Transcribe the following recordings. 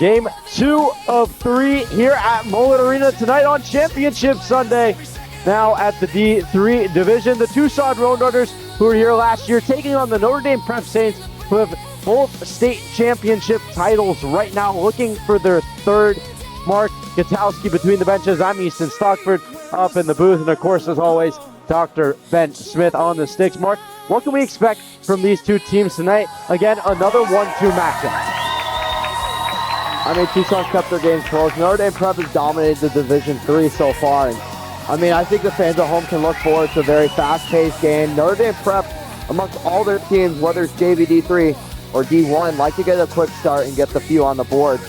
Game 2 of 3 here at Mullet Arena tonight on Championship Sunday. Now at the D3 division, the Tucson Roadrunners, who were here last year, taking on the Notre Dame Prep Saints, who have both state championship titles right now, looking for their third. Mark Gutowski between the benches. I'm Easton Stockford up in the booth, and of course, as always, Dr. Ben Smith on the sticks. Mark, what can we expect from these two teams tonight? Again, another 1-2 matchup. I mean, Tucson kept their games close. Notre Dame Prep has dominated the Division III so far. And I mean, I think the fans at home can look forward to a very fast-paced game. Notre Dame Prep, amongst all their teams, whether it's JV D3 or D1, like to get a quick start and get the few on the board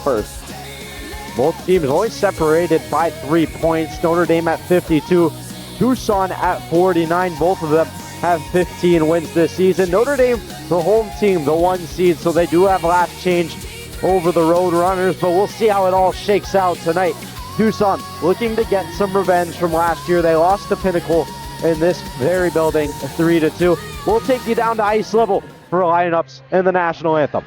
first. Both teams only separated by 3 points. Notre Dame at 52, Tucson at 49. Both of them have 15 wins this season. Notre Dame, the home team, the 1 seed, so they do have last change over the Roadrunners, but we'll see how it all shakes out tonight. Tucson looking to get some revenge from last year. They lost to Pinnacle in this very building 3-2. We'll take you down to ice level for lineups and the national anthem.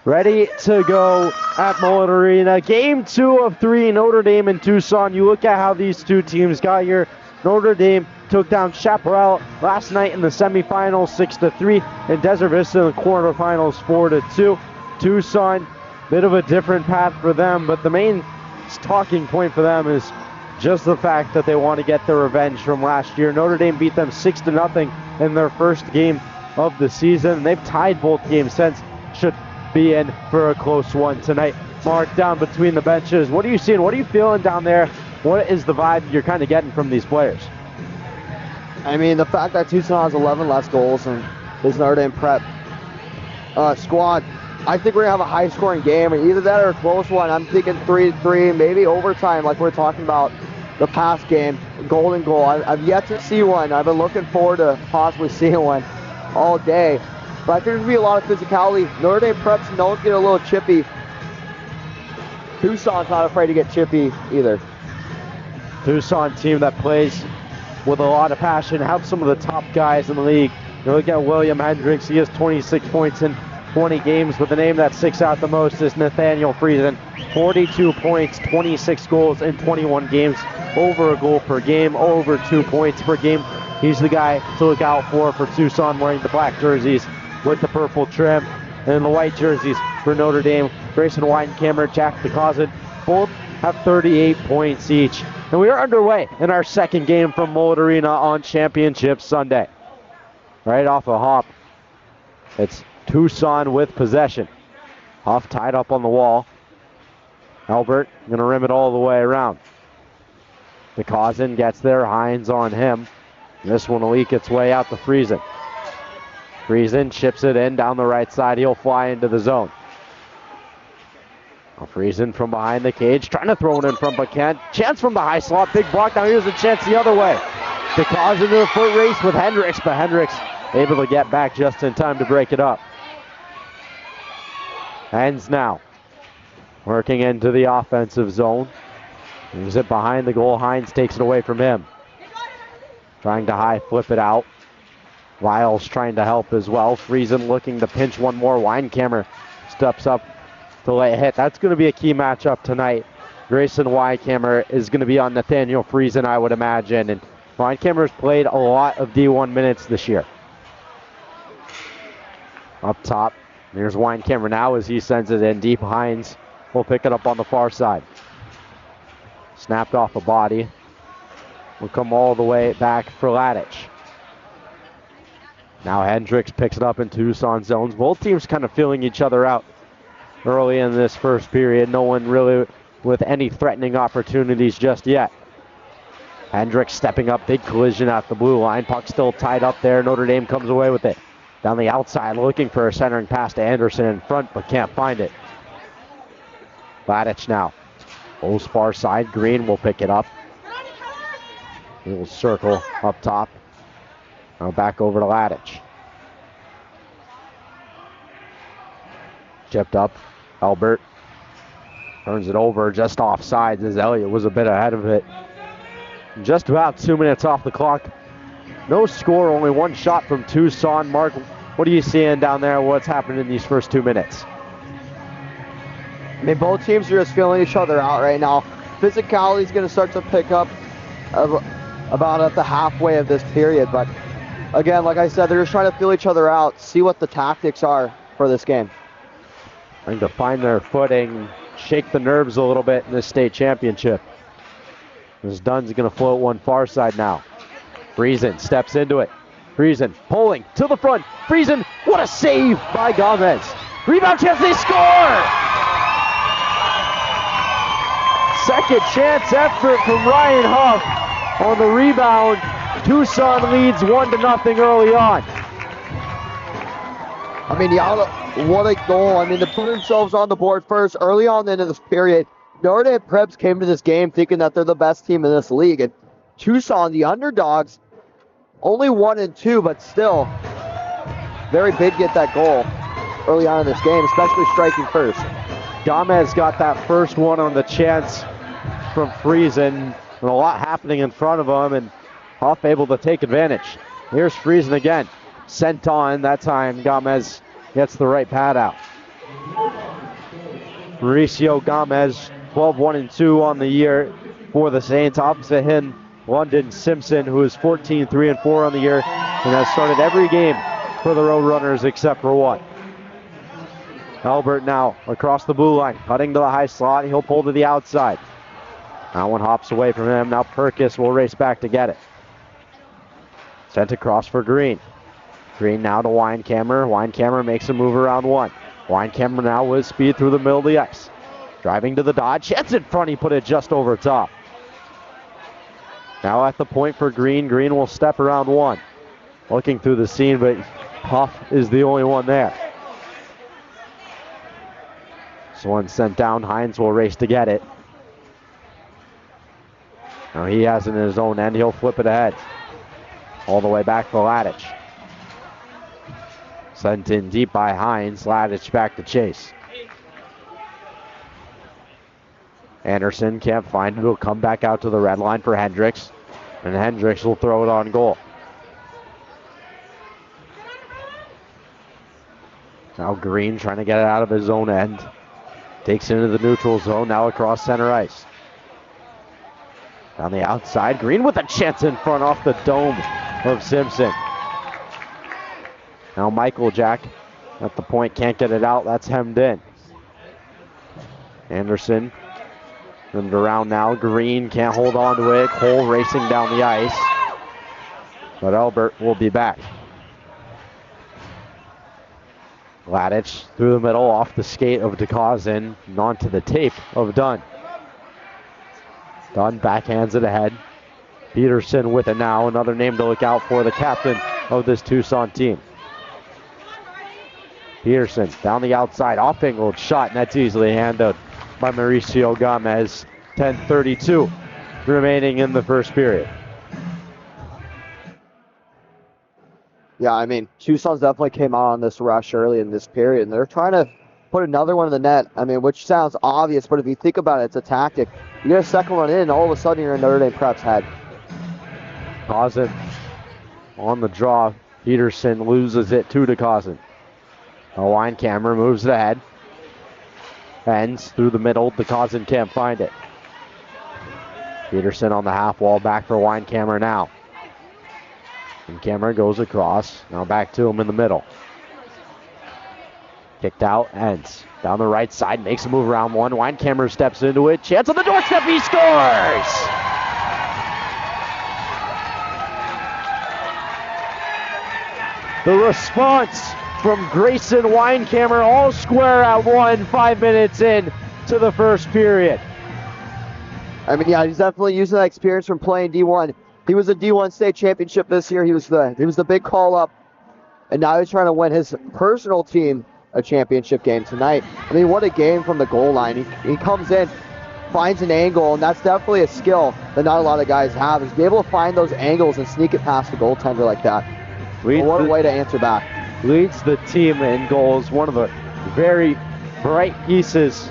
Ready to go at Mullet Arena. Game 2 of 3, Notre Dame and Tucson. You look at how these two teams got here. Notre Dame took down Chaparral last night in the semifinals 6-3, and Desert Vista in the quarterfinals 4-2. Tucson, bit of a different path for them, but the main talking point for them is just the fact that they want to get their revenge from last year. Notre Dame beat them 6-0 in their first game of the season, and they've tied both games since. Should be in for a close one tonight. Mark, down between the benches, what are you seeing? What are you feeling down there? What is the vibe you're kind of getting from these players? I mean, the fact that Tucson has 11 less goals than this Notre Dame Prep squad, I think we're going to have a high-scoring game, either that or a close one. I'm thinking 3-3, maybe overtime, like we're talking about the past game, golden goal. I've yet to see one. I've been looking forward to possibly seeing one all day. But I think there's going to be a lot of physicality. Notre Dame Prep's known to get a little chippy. Tucson's not afraid to get chippy either. Tucson team that plays with a lot of passion, have some of the top guys in the league. You look at William Hendricks, he has 26 points in 20 games, but the name that sticks out the most is Nathaniel Friesen. 42 points, 26 goals in 21 games, over a goal per game, over 2 points per game. He's the guy to look out for Tucson, wearing the black jerseys with the purple trim and the white jerseys for Notre Dame. Grayson Weidenkammer, Jack DeCausin, both have 38 points each. And we are underway in our second game from Mullet Arena on Championship Sunday. Right off a hop, it's Tucson with possession. Huff tied up on the wall. Albert going to rim it all the way around. DeCausin gets there, Hines on him. This one will leak its way out to Friesen. Friesen chips it in down the right side. He'll fly into the zone. Now Friesen from behind the cage, trying to throw it in front, but can't. Chance from the high slot, big block. Now here's a chance the other way. DeCausin into the foot race with Hendricks, but Hendricks able to get back just in time to break it up. Hens now working into the offensive zone. Moves it behind the goal. Hines takes it away from him. Trying to high flip it out. Lyles trying to help as well. Friesen looking to pinch one more. Weidenkammer steps up to let it hit. That's going to be a key matchup tonight. Grayson Weidenkammer is going to be on Nathaniel Friesen, I would imagine. And Weidenkammer's played a lot of D1 minutes this year. Up top, there's Weidenkammer now as he sends it in deep. Hines will pick it up on the far side. Snapped off a body. Will come all the way back for Ladich. Now Hendricks picks it up in Tucson zones. Both teams kind of feeling each other out early in this first period. No one really with any threatening opportunities just yet. Hendricks stepping up, big collision at the blue line. Puck still tied up there. Notre Dame comes away with it. Down the outside, looking for a centering pass to Anderson in front, but can't find it. Ladich now. Goes far side. Green will pick it up. Little circle up top. Now back over to Ladich. Chipped up. Albert turns it over just offsides as Elliott was a bit ahead of it. Just about 2 minutes off the clock. No score, only one shot from Tucson. Mark, what are you seeing down there? What's happening in these first 2 minutes? I mean, both teams are just feeling each other out right now. Physicality is going to start to pick up about at the halfway of this period. But again, like I said, they're just trying to feel each other out, see what the tactics are for this game. Trying to find their footing, shake the nerves a little bit in this state championship. As Dunn's going to float one far side now. Friesen steps into it. Friesen pulling to the front. Friesen, what a save by Gomez. Rebound chance, they score! Second chance effort from Ryan Huff on the rebound. Tucson leads 1-0 early on. I mean, what a goal. I mean, to put themselves on the board first early on into this period. Notre Dame Preps came to this game thinking that they're the best team in this league. And Tucson, the underdogs, only 1-2, but still very big get that goal early on in this game, especially striking first. Gomez got that first one on the chance from Friesen, and a lot happening in front of him, and Huff able to take advantage. Here's Friesen again. Sent on, that time Gomez gets the right pad out. Mauricio Gomez, 12-1-2 on the year for the Saints. Opposite him, London Simpson, who is 14-3-4 on the year and has started every game for the Roadrunners except for one. Albert now across the blue line, cutting to the high slot. He'll pull to the outside. That one hops away from him. Now Perkis will race back to get it. Sent across for Green. Green now to Weidenkammer. Weidenkammer makes a move around one. Weinkammer now with speed through the middle of the ice. Driving to the dot. Chance in front. He put it just over top. Now at the point for Green. Green will step around one. Looking through the scene, but Huff is the only one there. This one sent down. Hines will race to get it. Now he has it in his own end. He'll flip it ahead. All the way back for Ladich. Sent in deep by Hines. Ladich back to chase. Anderson can't find it. He'll come back out to the red line for Hendricks. And Hendricks will throw it on goal. Now Green trying to get it out of his own end. Takes it into the neutral zone. Now across center ice. On the outside. Green with a chance in front off the dome of Simpson. Now Michael Jack at the point can't get it out. That's hemmed in. Anderson turned around now. Green can't hold on to it. Cole racing down the ice. But Albert will be back. Ladich through the middle off the skate of DeCausin and onto the tape of Dunn. Dunn backhands it ahead. Peterson with it now. Another name to look out for, the captain of this Tucson team. Peterson down the outside, off angled shot, and that's easily handled by Mauricio Gomez. 10:32 remaining in the first period. Yeah, I mean, Tucson's definitely came out on this rush early in this period, and they're trying to put another one in the net. I mean, which sounds obvious, but if you think about it, it's a tactic. You get a second one in, and all of a sudden you're in Notre Dame Prep's head. Cousin on the draw. Peterson loses it to DeCausin. A Weinkammer moves it ahead. Ends through the middle. DeCausin can't find it. Peterson on the half wall, back for Weinkammer now. And Weinkammer goes across. Now back to him in the middle. Kicked out, Ends. Down the right side, makes a move around one. Weinkammer steps into it. Chance on the doorstep, he scores! The response from Grayson Weinkammer, all square at one, 5 minutes in to the first period. I mean, yeah, he's definitely using that experience from playing D1. He was a D1 state championship this year. He was the big call up, and now he's trying to win his personal team a championship game tonight. I mean, what a game from the goal line. He comes in, finds an angle, and that's definitely a skill that not a lot of guys have, is be able to find those angles and sneak it past the goaltender like that. What a way to answer back. Leads the team in goals, one of the very bright pieces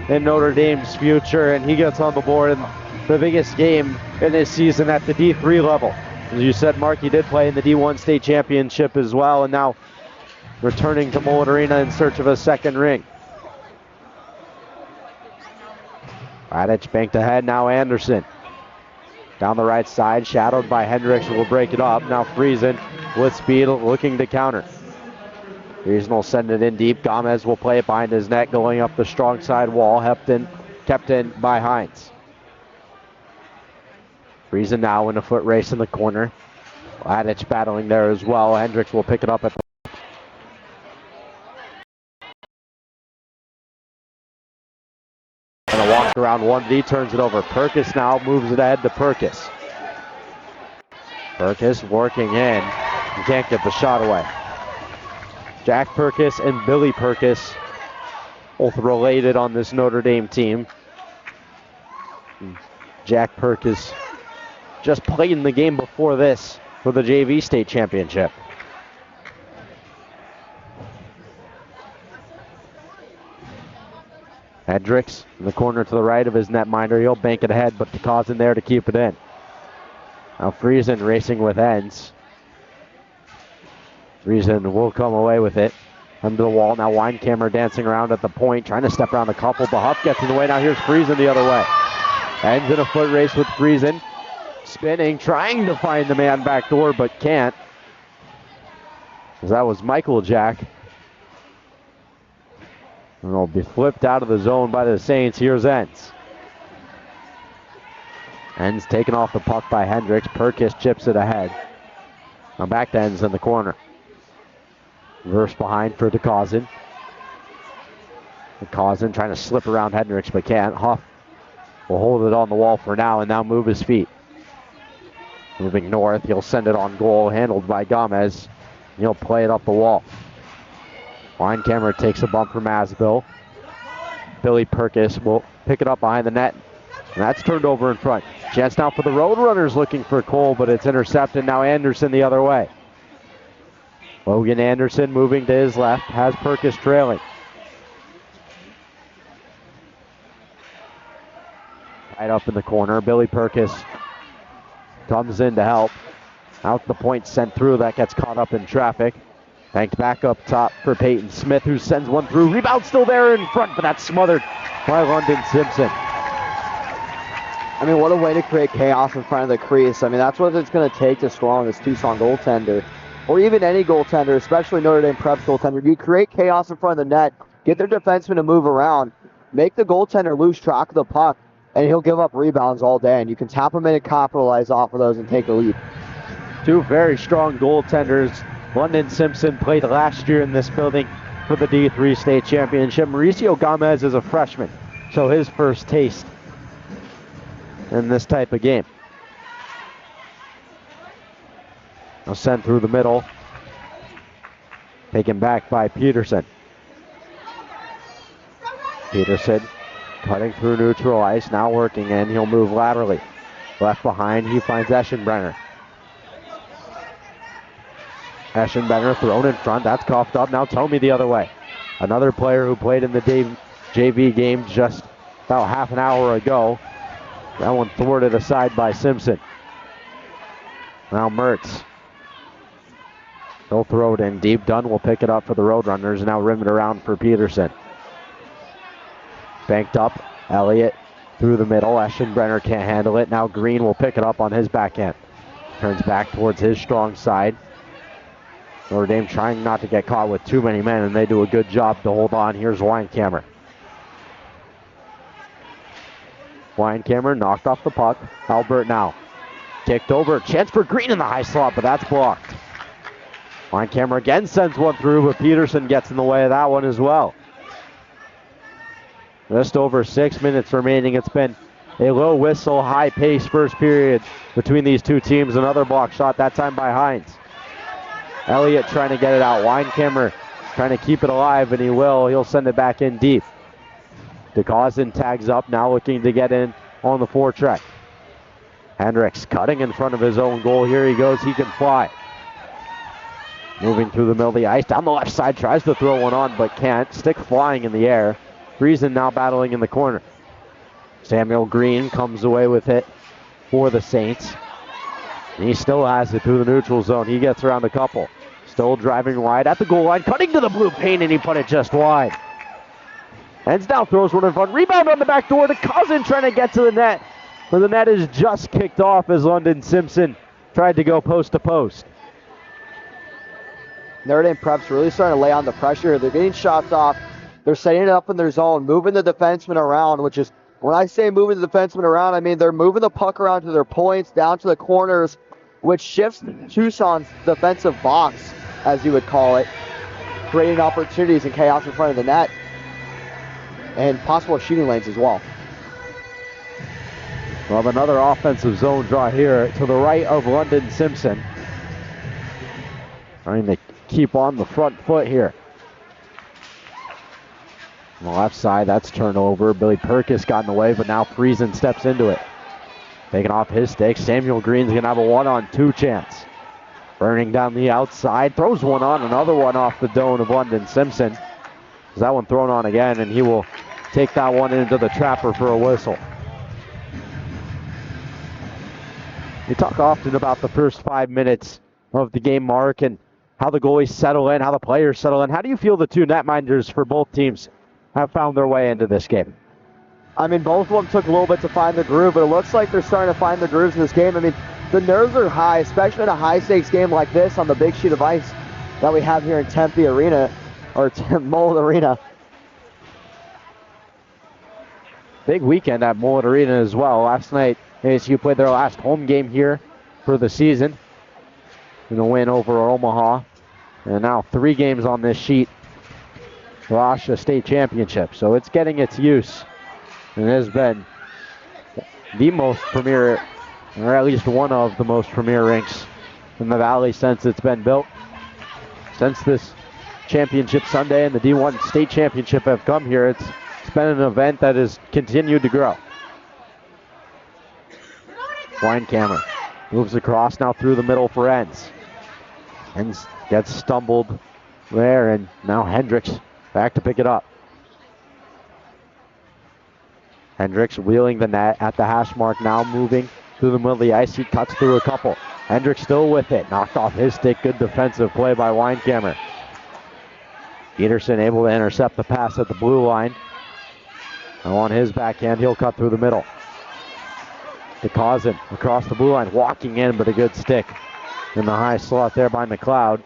in Notre Dame's future, and he gets on the board in the biggest game in this season at the D3 level. As you said, Mark, he did play in the D1 state championship as well, and now returning to Mullet Arena in search of a second ring. Radich banked ahead, now Anderson. Down the right side, shadowed by Hendricks, will break it up. Now Friesen with speed, looking to counter. Friesen will send it in deep. Gomez will play it behind his net, going up the strong side wall. Kept in by Hines. Friesen now in a foot race in the corner. Ladich battling there as well. Hendricks will pick it up at the and a walk around 1D, turns it over. Perkis now moves it ahead to Perkis. Perkis working in. He can't get the shot away. Jack Perkis and Billy Perkis, both related on this Notre Dame team. Jack Perkis just played in the game before this for the JV state championship. Hendricks in the corner to the right of his netminder. He'll bank it ahead, but DeCausin there to keep it in. Now Friesen racing with Ends. Friesen will come away with it. Under the wall. Now Weinkammer dancing around at the point, trying to step around a couple. The Huff gets in the way. Now here's Friesen the other way. Ends in a foot race with Friesen. Spinning, trying to find the man back door, but can't. As that was Michael Jack. And it'll be flipped out of the zone by the Saints. Here's Ends. Ends taken off the puck by Hendricks. Perkis chips it ahead. Now back to Ends in the corner. Reverse behind for DeCausin. Cousin trying to slip around Hendricks, but can't. Huff will hold it on the wall for now and now move his feet. Moving north, he'll send it on goal, handled by Gomez. He'll play it up the wall. Line camera takes a bump from Asbill. Billy Perkis will pick it up behind the net. And that's turned over in front. Chance now for the Roadrunners looking for Cole, but it's intercepted. Now Anderson the other way. Logan Anderson moving to his left, has Perkis trailing. Right up in the corner, Billy Perkis comes in to help. Out the point sent through, that gets caught up in traffic. Banked back up top for Peyton Smith, who sends one through. Rebound still there in front, but that's smothered by London Simpson. I mean, what a way to create chaos in front of the crease. I mean, that's what it's going to take to score on this Tucson goaltender, or even any goaltender, especially Notre Dame Prep's goaltender. You create chaos in front of the net, get their defenseman to move around, make the goaltender lose track of the puck, and he'll give up rebounds all day, and you can tap him in and capitalize off of those and take a lead. Two very strong goaltenders. London Simpson played last year in this building for the D3 state championship. Mauricio Gomez is a freshman, so his first taste in this type of game. Now sent through the middle. Taken back by Peterson. Peterson cutting through neutral ice, now working in. He'll move laterally. Left behind, he finds Eschenbrenner. Eschenbrenner thrown in front. That's coughed up. Now Tomey the other way. Another player who played in the JV game just about half an hour ago. That one thwarted aside by Simpson. Now Mertz. He'll throw it in deep. Dunn will pick it up for the Roadrunners. Now rim it around for Peterson. Banked up. Elliott through the middle. Eschenbrenner can't handle it. Now Green will pick it up on his backhand. Turns back towards his strong side. Notre Dame trying not to get caught with too many men, and they do a good job to hold on. Here's Weinkammer. Weinkammer knocked off the puck. Albert now. Kicked over. Chance for Green in the high slot, but that's blocked. Weinkammer again sends one through, but Peterson gets in the way of that one as well. Just over 6 minutes remaining. It's been a low whistle, high pace first period between these two teams. Another block shot, that time by Hines. Elliott trying to get it out. Weinkammer trying to keep it alive, and he will. He'll send it back in deep. DeCausin tags up, now looking to get in on the forecheck. Hendricks cutting in front of his own goal. Here he goes. He can fly. Moving through the middle of the ice. Down the left side. Tries to throw one on, but can't. Stick flying in the air. Friesen now battling in the corner. Samuel Green comes away with it for the Saints. He still has it through the neutral zone. He gets around a couple. Still driving wide at the goal line. Cutting to the blue paint, and he put it just wide. Ends down, throws one in front. Rebound on the back door to Cousin trying to get to the net. But the net is just kicked off as London Simpson tried to go post to post. Notre Dame Prep's really starting to lay on the pressure. They're getting shots off. They're setting it up in their zone, moving the defenseman around, which is, when I say moving the defenseman around, I mean they're moving the puck around to their points, down to the corners, which shifts Tucson's defensive box, as you would call it, creating opportunities and chaos in front of the net, and possible shooting lanes as well. We'll have another offensive zone draw here to the right of London Simpson. Trying to keep on the front foot here. On the left side, that's turnover. Billy Perkis got in the way, but now Friesen steps into it. Taking off his stick. Samuel Green's going to have a 1-on-2 chance. Burning down the outside. Throws one on, another one off the dome of London Simpson. That one thrown on again, and he will take that one into the trapper for a whistle. We talk often about the first 5 minutes of the game, Mark, and how the goalies settle in, how the players settle in. How do you feel the two netminders for both teams have found their way into this game? I mean, both of them took a little bit to find the groove, but it looks like they're starting to find the grooves in this game. I mean, the nerves are high, especially in a high-stakes game like this on the big sheet of ice that we have here in Tempe Arena, or Mullet Arena. Big weekend at Mullet Arena as well. Last night, ASU played their last home game here for the season in a win over Omaha. And now 3 games on this sheet AHSHA state championship. So it's getting its use. And it has been the most premier, or at least one of the most premier rinks in the Valley since it's been built. Since this championship Sunday and the D1 state championship have come here, it's been an event that has continued to grow. Weinkammer moves across now through the middle for Enz. Enz gets stumbled there, and now Hendricks back to pick it up. Hendricks wheeling the net at the hash mark, now moving through the middle of the ice. He cuts through a couple. Hendricks still with it. Knocked off his stick. Good defensive play by Weinkammer. Peterson able to intercept the pass at the blue line. Now on his backhand, he'll cut through the middle. DeCausin across the blue line, walking in, but a good stick in the high slot there by McLeod.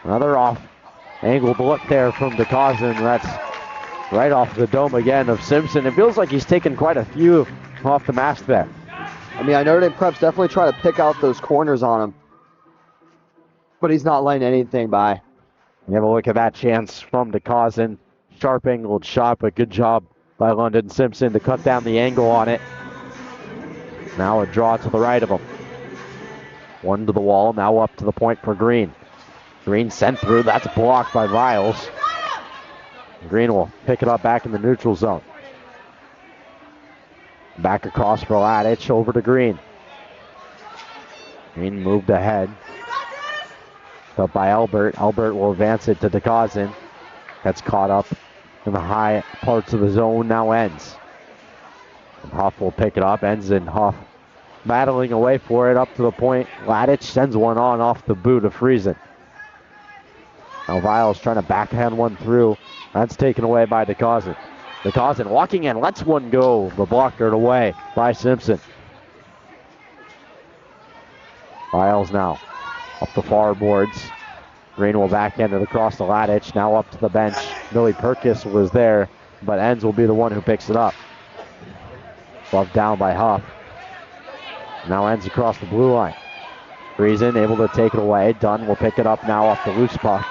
Another off-angled look there from DeCausin. That's right off the dome again of Simpson. It feels like he's taken quite a few off the mask there. I mean, Notre Dame Prep's definitely trying to pick out those corners on him, but he's not letting anything by. You have a look at that chance from DeCausin. Sharp angled shot, but good job by London Simpson to cut down the angle on it. Now a draw to the right of him. One to the wall, now up to the point for Green. Green sent through, that's blocked by Viles. Green will pick it up back in the neutral zone. Back across for Ladich, over to Green. Green moved ahead. Up by Albert. Albert will advance it to DeCausin. That's caught up in the high parts of the zone, now Enz. And Huff will pick it up. Enz and Huff battling away for it up to the point. Ladich sends one on off the boot of Friesen. Now Viles trying to backhand one through. That's taken away by DeCausin. DeCausin walking in, lets one go, but blocked it away by Simpson. Viles now up the far boards. Green will backhand it across the Ladich. Now up to the bench. Billy Perkis was there, but Enz will be the one who picks it up. Buffed down by Huff. Now Enz across the blue line. Friesen able to take it away. Dunn will pick it up now off the loose puck.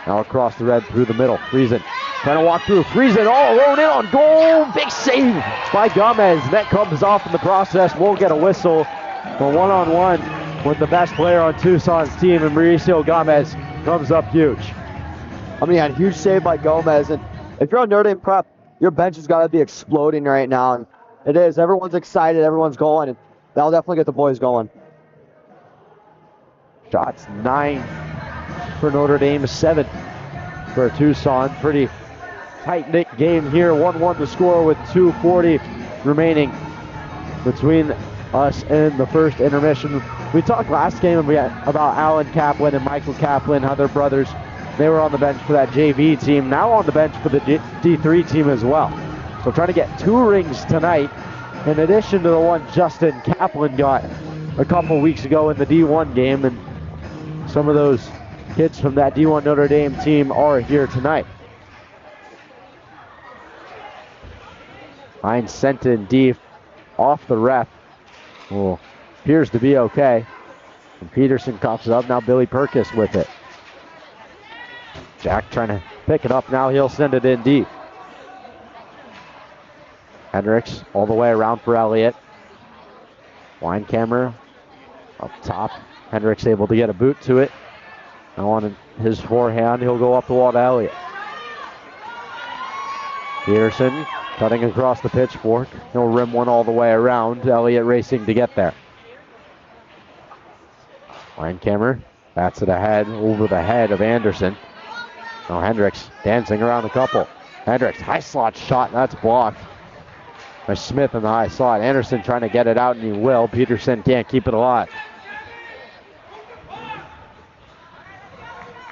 Now across the red through the middle. Friesen trying to walk through. Friesen all alone in on goal. Big save by Gomez. Net comes off in the process. We'll get a whistle for one-on-one with the best player on Tucson's team, and Mauricio Gomez comes up huge. I mean, a huge save by Gomez, and if you're on Notre Dame Prep, your bench has got to be exploding right now, and it is. Everyone's excited, everyone's going, and that'll definitely get the boys going. Shots 9 for Notre Dame, 7 for Tucson. Pretty tight-knit game here. 1-1 to score with 2:40 remaining between us and the first intermission. We talked last game about Alan Kaplan and Michael Kaplan, how their brothers, they were on the bench for that JV team, now on the bench for the D3 team as well. So trying to get 2 rings tonight, in addition to the one Justin Kaplan got a couple weeks ago in the D1 game, and some of those kids from that D1 Notre Dame team are here tonight. Hines sent in deep off the ref. Well, appears to be okay. And Peterson coughs it up. Now Billy Perkis with it. Jack trying to pick it up. Now he'll send it in deep. Hendricks all the way around for Elliott. Weinkammer up top. Hendricks able to get a boot to it. Now on his forehand, he'll go up the wall to Elliott. Peterson cutting across the pitchfork. He'll rim one all the way around. Elliott racing to get there. Weinkammer bats it ahead, over the head of Anderson. Now Hendricks dancing around a couple. Hendricks, high slot shot, that's blocked by Smith in the high slot. Anderson trying to get it out, and he will. Peterson can't keep it alive.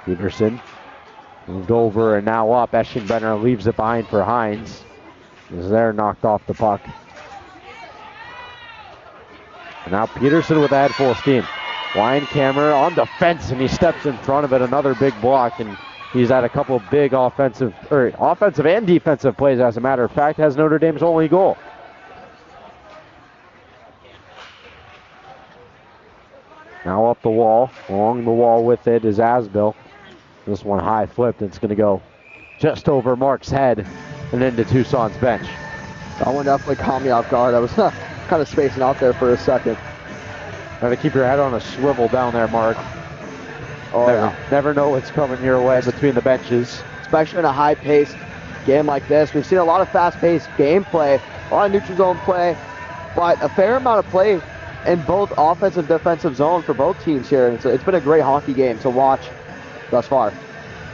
Peterson moved over and now up. Eschenbrenner leaves it behind for Hines. Is there, knocked off the puck. And now Peterson with that full steam. Weinkammer on defense, and he steps in front of it. Another big block, and he's had a couple of big offensive and defensive plays, as a matter of fact. Has Notre Dame's only goal. Now up the wall. Along the wall with it is Asbill. This one high flipped. It's going to go just over Mark's head and into Tucson's bench. That one definitely caught me off guard. I was kind of spacing out there for a second. Got to keep your head on a swivel down there, Mark. Oh, never know what's coming your way between the benches. Especially in a high-paced game like this. We've seen a lot of fast-paced gameplay, a lot of neutral zone play, but a fair amount of play in both offensive and defensive zone for both teams here. And it's been a great hockey game to watch thus far.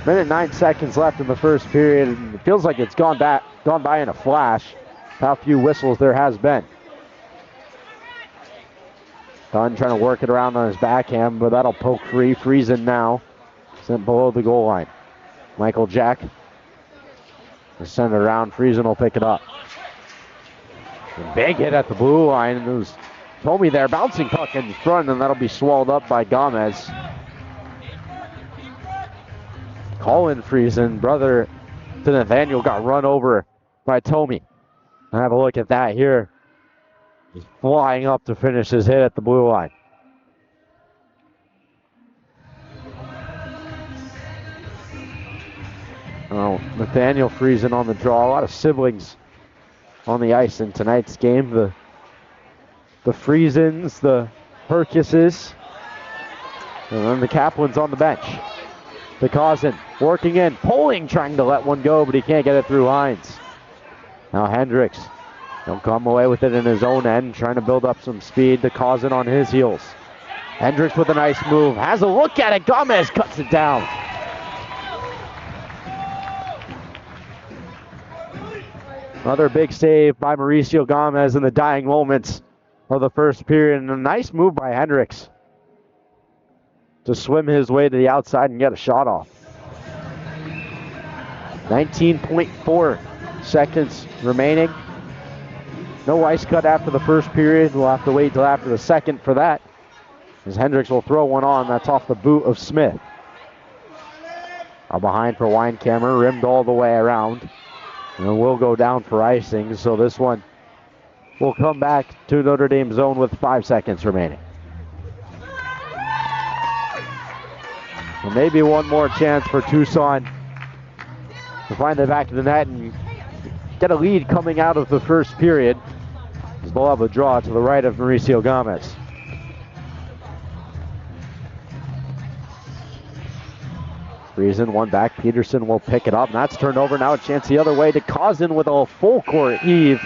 Minute 9 seconds left in the first period, and it feels like it's gone by in a flash. How few whistles there has been. Dunn trying to work it around on his backhand, but that'll poke free. Friesen now sent below the goal line. Michael Jack will send it around. Friesen will pick it up. Big hit at the blue line. It was Tomey there, bouncing puck in front, and that'll be swallowed up by Gomez. Colin Friesen, brother to Nathaniel, got run over by Tomey. Have a look at that here. He's flying up to finish his hit at the blue line. Oh, Nathaniel Friesen on the draw. A lot of siblings on the ice in tonight's game. The Friesens, the Hercuses, and then the Kaplans on the bench. DeCausin working in, Poling trying to let one go, but he can't get it through Hines. Now Hendricks, he'll come away with it in his own end, trying to build up some speed. DeCausin on his heels. Hendricks with a nice move, has a look at it. Gomez cuts it down. Another big save by Mauricio Gomez in the dying moments of the first period, and a nice move by Hendricks to swim his way to the outside and get a shot off. 19.4 seconds remaining. No ice cut after the first period. We'll have to wait till after the second for that, as Hendricks will throw one on. That's off the boot of Smith. Now behind for Weinkammer, rimmed all the way around. And will go down for icing, so this one will come back to Notre Dame zone with 5 seconds remaining. And maybe one more chance for Tucson to find the back of the net and get a lead coming out of the first period, as they'll have a draw to the right of Mauricio Gomez. Friesen, one back. Peterson will pick it up. And that's turned over. Now a chance the other way to Cousin with a full court heave.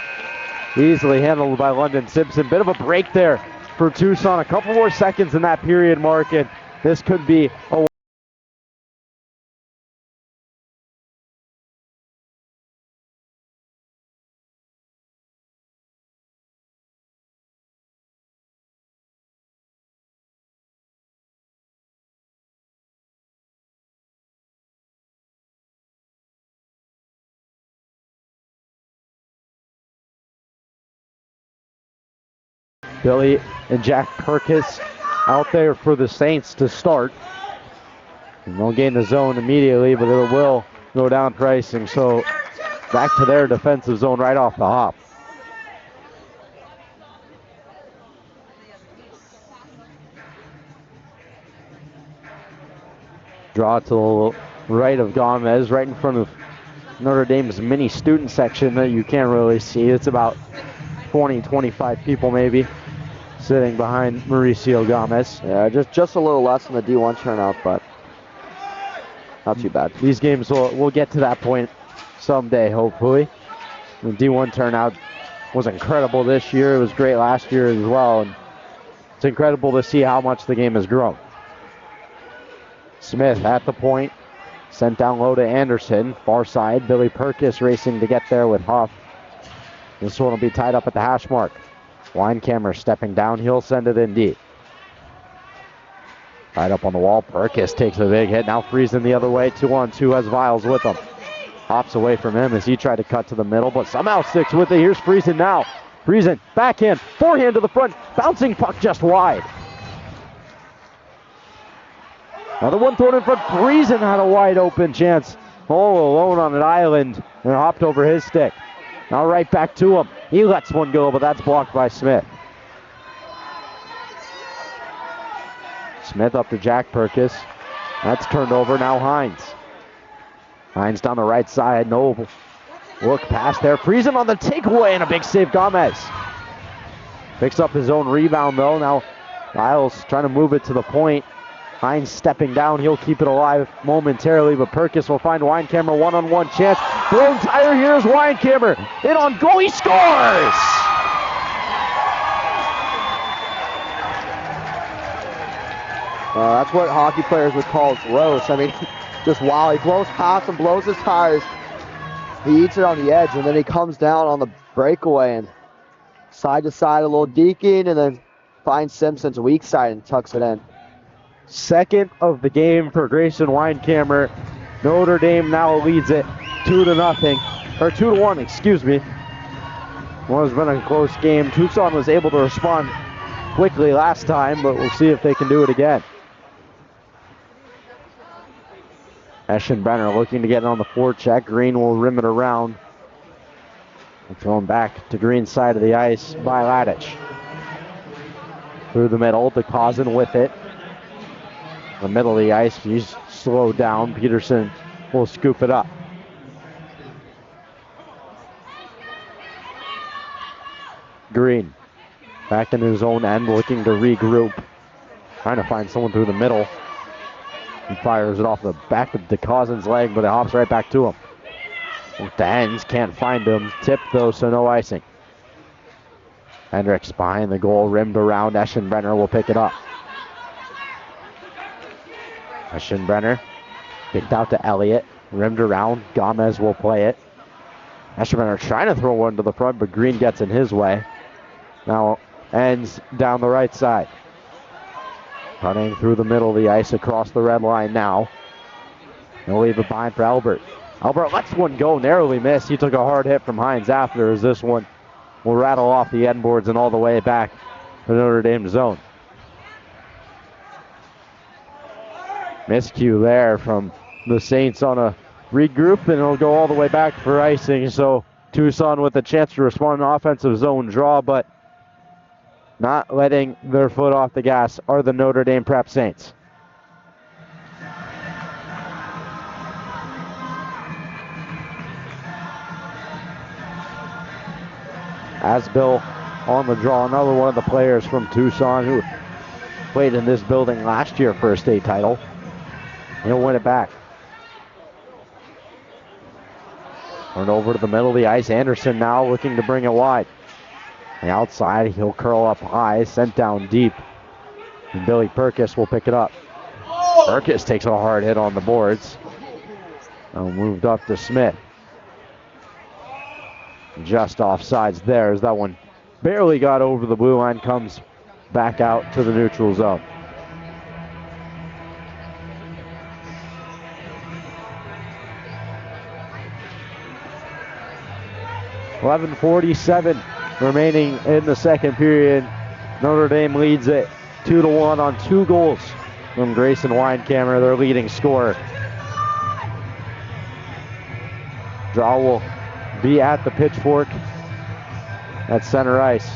Easily handled by London Simpson. Bit of a break there for Tucson. A couple more seconds in that period mark, and this could be a Billy and Jack Perkis out there for the Saints to start. And they'll gain the zone immediately, but it will go down for icing. So back to their defensive zone right off the hop. Draw to the right of Gomez, right in front of Notre Dame's mini student section that you can't really see. It's about 20, 25 people maybe sitting behind Mauricio Gomez. Yeah, just a little less than the D1 turnout, but not too bad. These games will get to that point someday, hopefully. The D1 turnout was incredible this year. It was great last year as well, and it's incredible to see how much the game has grown. Smith at the point, sent down low to Anderson, far side. Billy Perkis racing to get there with Huff. This one will be tied up at the hash mark. Weinkammer stepping down, he'll send it in deep. Tied up on the wall, Perkis takes a big hit. Now Friesen the other way, 2-on-2, has Viles with him. Hops away from him as he tried to cut to the middle, but somehow sticks with it. Here's Friesen now. Friesen, backhand, forehand to the front, bouncing puck just wide. Another one thrown in front. Friesen had a wide open chance, all alone on an island, and hopped over his stick. Now right back to him. He lets one go, but that's blocked by Smith. Smith up to Jack Perkis. That's turned over. Now Hines. Hines down the right side. No look pass there. Friesen on the takeaway and a big save. Gomez picks up his own rebound though. Now Lyles trying to move it to the point. Hines stepping down. He'll keep it alive momentarily, but Perkis will find Weinkammer one-on-one chance. Blown tire. Here's Weinkammer. In on goal. He scores! That's what hockey players would call roast. I mean, just wow, he blows past and blows his tires. He eats it on the edge, and then he comes down on the breakaway and side to side a little deking, and then finds Simpson's weak side and tucks it in. Second of the game for Grayson Weinkammer. Notre Dame now leads it 2-0, or 2-1, excuse me. Well, it's been a close game. Tucson was able to respond quickly last time, but we'll see if they can do it again. Eschenbrenner looking to get it on the forecheck. Green will rim it around. Thrown back to Green's side of the ice by Ladich. Through the middle, DeCausin with it. The middle of the ice, he's slowed down. Peterson will scoop it up. Green back in his own end, looking to regroup. Trying to find someone through the middle. He fires it off the back of DeCausin's leg, but it hops right back to him. With the ends, can't find him. Tipped though, so no icing. Hendricks behind the goal, rimmed around. Eschenbrenner will pick it up. Eschenbrenner picked out to Elliott, rimmed around. Gomez will play it. Eschenbrenner trying to throw one to the front, but Green gets in his way. Now ends down the right side. Cutting through the middle of the ice across the red line now. They'll leave it behind for Albert. Albert lets one go, narrowly missed. He took a hard hit from Hines after, as this one will rattle off the end boards and all the way back to Notre Dame zone. Miscue there from the Saints on a regroup, and it'll go all the way back for icing. So Tucson with a chance to respond, an offensive zone draw, but not letting their foot off the gas are the Notre Dame Prep Saints. Asbill on the draw, another one of the players from Tucson who played in this building last year for a state title. He'll win it back. Turn over to the middle of the ice. Anderson now looking to bring it wide. The outside, he'll curl up high, sent down deep. And Billy Perkis will pick it up. Perkis takes a hard hit on the boards. Now moved up to Smith. Just offsides there as that one barely got over the blue line, comes back out to the neutral zone. .47 remaining in the second period. Notre Dame leads it 2-1 on 2 goals from Grayson Weinkammer, their leading scorer. Draw will be at the pitchfork at center ice.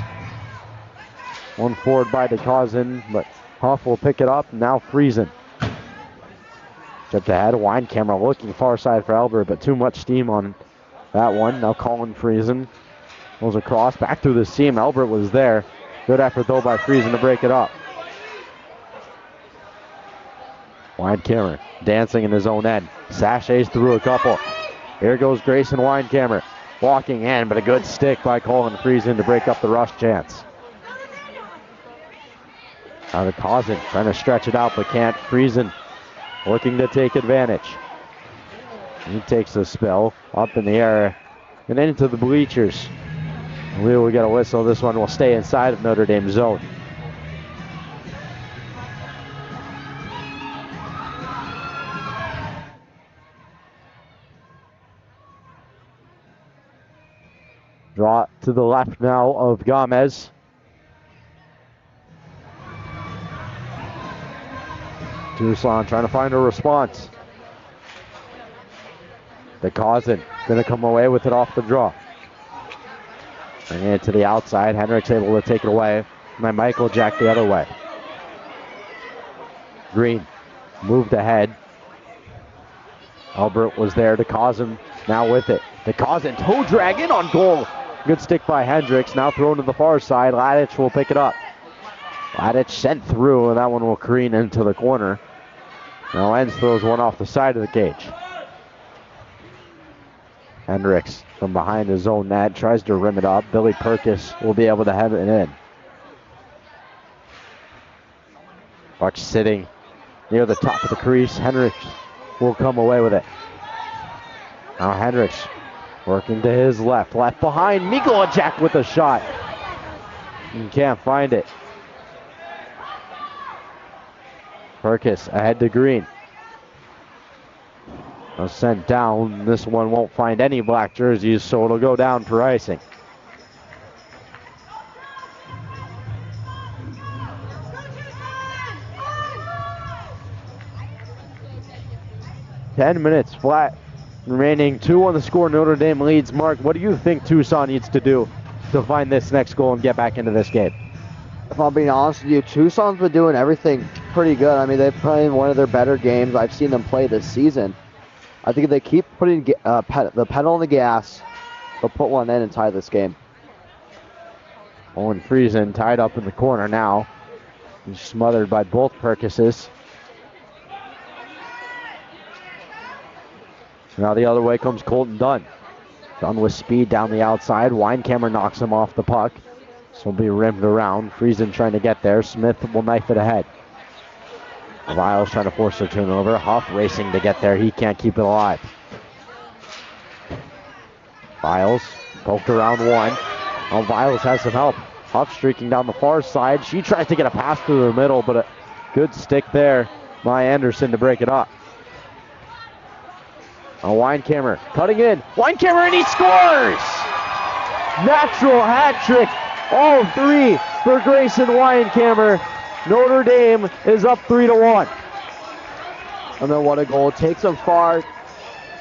One forward by DeCausin, but Huff will pick it up. Now Friesen. Chipped ahead. Weinkammer looking far side for Albert, but too much steam on that one. Now Colin Friesen goes across, back through the seam. Albert was there. Good effort though by Friesen to break it up. Weinkammer dancing in his own end. Sachets through a couple. Here goes Grayson Weinkammer. Walking in, but a good stick by Colin Friesen to break up the rush chance. Now DeCausin trying to stretch it out, but can't. Friesen looking to take advantage. He takes a spill up in the air and into the bleachers. We will get a whistle. This one will stay inside of Notre Dame's zone. Draw to the left now of Gomez. Tucson trying to find a response. DeCausin going to come away with it off the draw. Bringing it to the outside. Hendricks able to take it away. And Michael Jack the other way. Green moved ahead. Albert was there to cause him, now with it. To cause it, toe drag in on goal. Good stick by Hendricks, now thrown to the far side. Ladich will pick it up. Ladich sent through, and that one will careen into the corner. Now Lenz throws one off the side of the cage. Hendricks from behind his own net tries to rim it up. Billy Perkis will be able to head it in. Buck sitting near the top of the crease. Hendricks will come away with it. Now Hendricks working to his left. Left behind. Mikolajek with a shot. You can't find it. Perkis ahead to Green. Sent down. This one won't find any black jerseys, so it'll go down for icing. Ten minutes flat remaining. 2 on the score. Notre Dame leads. Mark, what do you think Tucson needs to do to find this next goal and get back into this game? If I'm being honest with you, Tucson's been doing everything pretty good. I mean, they're playing one of their better games I've seen them play this season. I think if they keep putting the pedal on the gas, they'll put one in and tie this game. Owen Friesen tied up in the corner now. He's smothered by both Perkises. Now the other way comes Colton Dunn. Dunn with speed down the outside. Weinkammer knocks him off the puck. This will be rimmed around. Friesen trying to get there. Smith will knife it ahead. Viles trying to force a turnover. Huff racing to get there. He can't keep it alive. Viles poked around one. Oh, Viles has some help. Huff streaking down the far side. She tries to get a pass through the middle, but a good stick there by Anderson to break it up. A Weinkammer cutting in. Weinkammer, and he scores! Natural hat trick. All 3 for Grayson Weinkammer. Notre Dame is up 3-1. And then what a goal. Takes him far.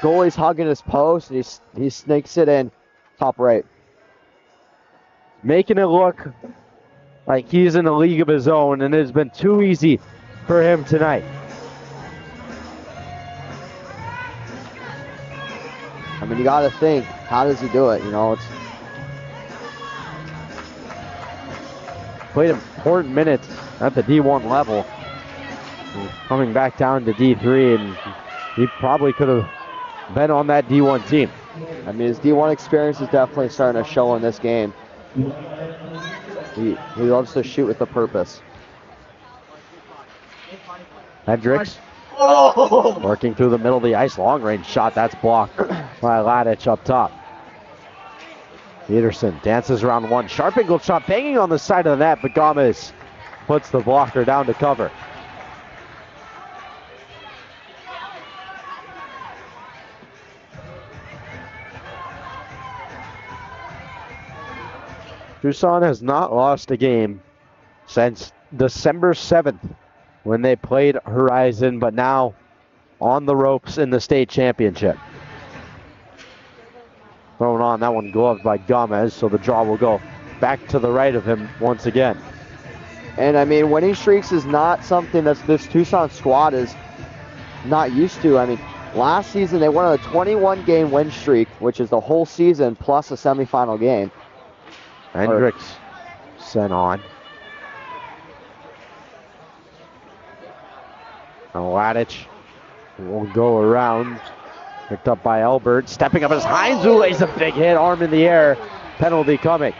Goalie's hugging his post, and he sneaks it in top right. Making it look like he's in a league of his own, and it has been too easy for him tonight. I mean, you got to think, how does he do it? You know, it's played important minutes at the D1 level. He's coming back down to D3, and he probably could have been on that D1 team. I mean, his D1 experience is definitely starting to show in this game. He loves to shoot with a purpose. Hendricks working through the middle of the ice. Long range shot. That's blocked by Ladich up top. Peterson dances around one. Sharp angle shot banging on the side of the net, but Gomez puts the blocker down to cover. Tucson has not lost a game since December 7th when they played Horizon, but now on the ropes in the state championship. Thrown on, that one gloved by Gomez, so the draw will go back to the right of him once again. And I mean, winning streaks is not something that this Tucson squad is not used to. I mean, last season they went on a 21-game win streak, which is the whole season plus a semifinal game. Hendricks sent on. Ladich will go around. Picked up by Albert. Stepping up as Hines, who lays a big hit. Arm in the air. Penalty coming.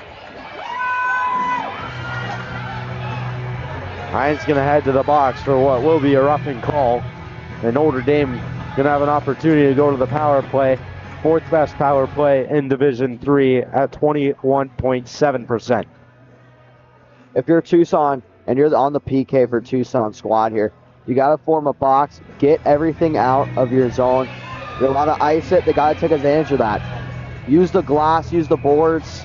Hines going to head to the box for what will be a roughing call. And Notre Dame going to have an opportunity to go to the power play. 4th best power play in Division III at 21.7%. If you're Tucson and you're on the PK for Tucson squad here, you got to form a box, get everything out of your zone. You want to ice it, they got to take advantage of that. Use the glass, use the boards.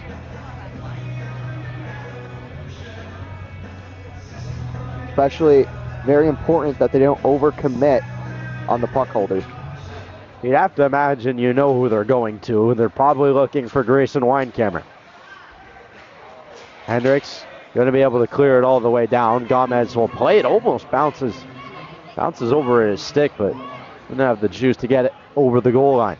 Especially very important that they don't overcommit on the puck holders. You'd have to imagine you know who they're going to. They're probably looking for Grayson Weinkammer. Hendricks going to be able to clear it all the way down. Gomez will play it, almost bounces over his stick, but Didn't have the juice to get it over the goal line.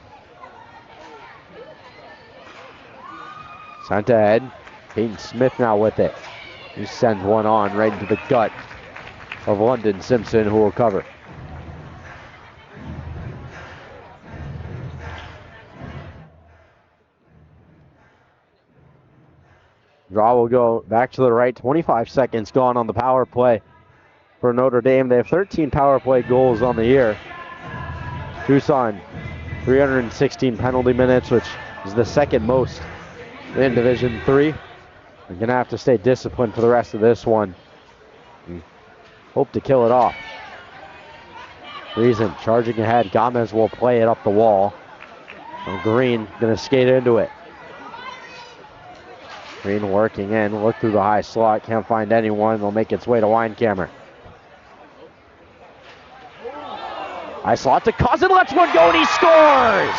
Sent ahead. Peyton Smith now with it. He sends one on right into the gut of London Simpson, who will cover. Draw will go back to the right. 25 seconds gone on the power play for Notre Dame. They have 13 power play goals on the year. Tucson, 316 penalty minutes, which is the second most in Division III. They're going to have to stay disciplined for the rest of this one. Hope to kill it off. Reason charging ahead. Gomez will play it up the wall. And Green going to skate into it. Green working in. Look through the high slot. Can't find anyone. They'll make its way to Weinkammer. High slot to Cousin. Lets one go and he scores!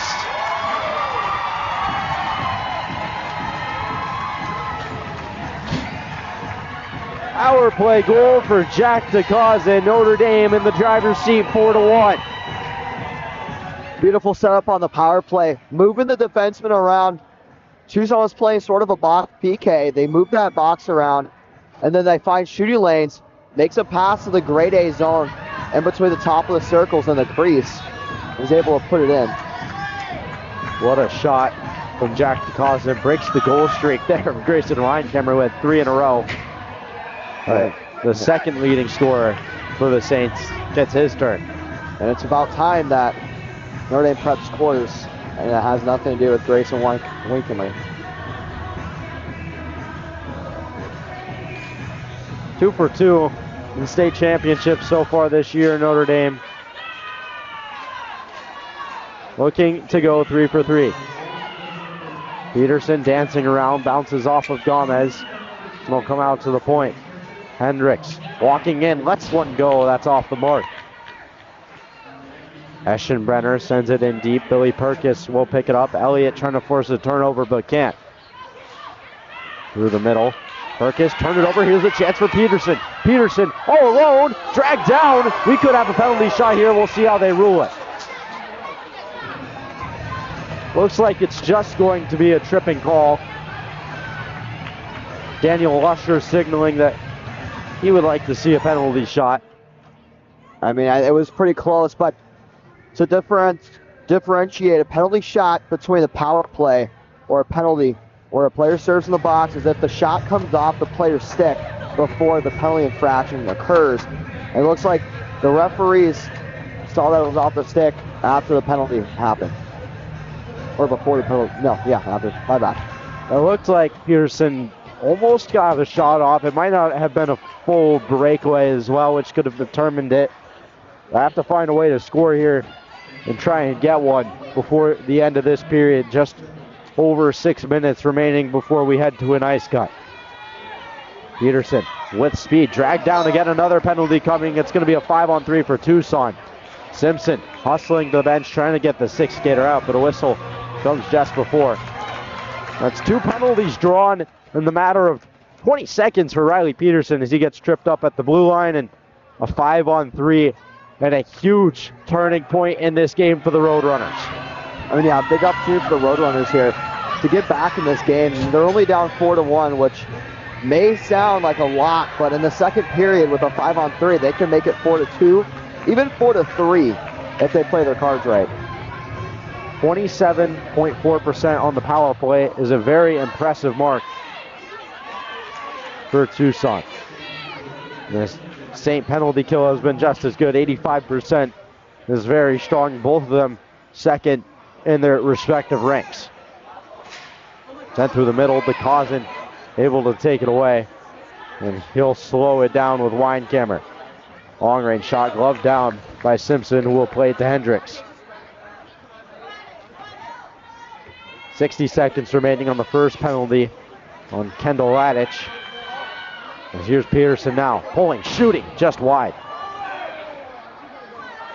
Power play goal for Jack DeCausin. Notre Dame in the driver's seat, 4-1. Beautiful setup on the power play. Moving the defenseman around. Tucson was playing sort of a box PK. They move that box around, and then they find shooting lanes. Makes a pass to the grade A zone in between the top of the circles and the crease. Was able to put it in. What a shot from Jack DeCausin. Breaks the goal streak there from Grayson Weinkammer with 3 in a row. The second leading scorer for the Saints gets his turn. And it's about time that Notre Dame Prep scores, and it has nothing to do with Grayson Weinkammer. 2 for 2 in the state championship so far this year. Notre Dame looking to go 3 for 3. Peterson dancing around, bounces off of Gomez. Will come out to the point. Hendricks walking in, lets one go. That's off the mark. Eschenbrenner sends it in deep. Billy Perkis will pick it up. Elliott trying to force a turnover, but can't. Through the middle. Perkis turned it over. Here's a chance for Peterson. Peterson all alone, dragged down. We could have a penalty shot here. We'll see how they rule it. Looks like it's just going to be a tripping call. Daniel Lusher signaling that he would like to see a penalty shot. I mean, it was pretty close, but to differentiate a penalty shot between a power play or a penalty where a player serves in the box is if the shot comes off the player's stick before the penalty infraction occurs. And it looks like the referees saw that it was off the stick after the penalty happened. Or before the penalty. No, yeah, after. My bad. It looked like Pearson almost got a shot off. It might not have been a full breakaway as well, which could have determined it. I have to find a way to score here and try and get one before the end of this period. Just over 6 minutes remaining before we head to an ice cut. Peterson with speed, dragged down to get another penalty coming. It's going to be a 5-on-3 for Tucson. Simpson hustling to the bench, trying to get the sixth skater out, but a whistle comes just before. That's 2 penalties drawn in the matter of 20 seconds for Riley Peterson as he gets tripped up at the blue line, and a 5-on-3 and a huge turning point in this game for the Roadrunners. I mean, yeah, big opportunity for the Roadrunners here to get back in this game. They're only down 4-1, which may sound like a lot, but in the second period with a 5-on-3, they can make it 4-2, even 4-3 if they play their cards right. 27.4% on the power play is a very impressive mark for Tucson. This Saint penalty kill has been just as good. 85% is very strong. Both of them second in their respective ranks. Sent through the middle. DeCausin able to take it away, and he'll slow it down with Weinkammer. Long range shot, glove down by Simpson, who will play it to Hendricks. 60 seconds remaining on the first penalty on Kendall Ladich. And here's Peterson now, pulling, shooting, just wide.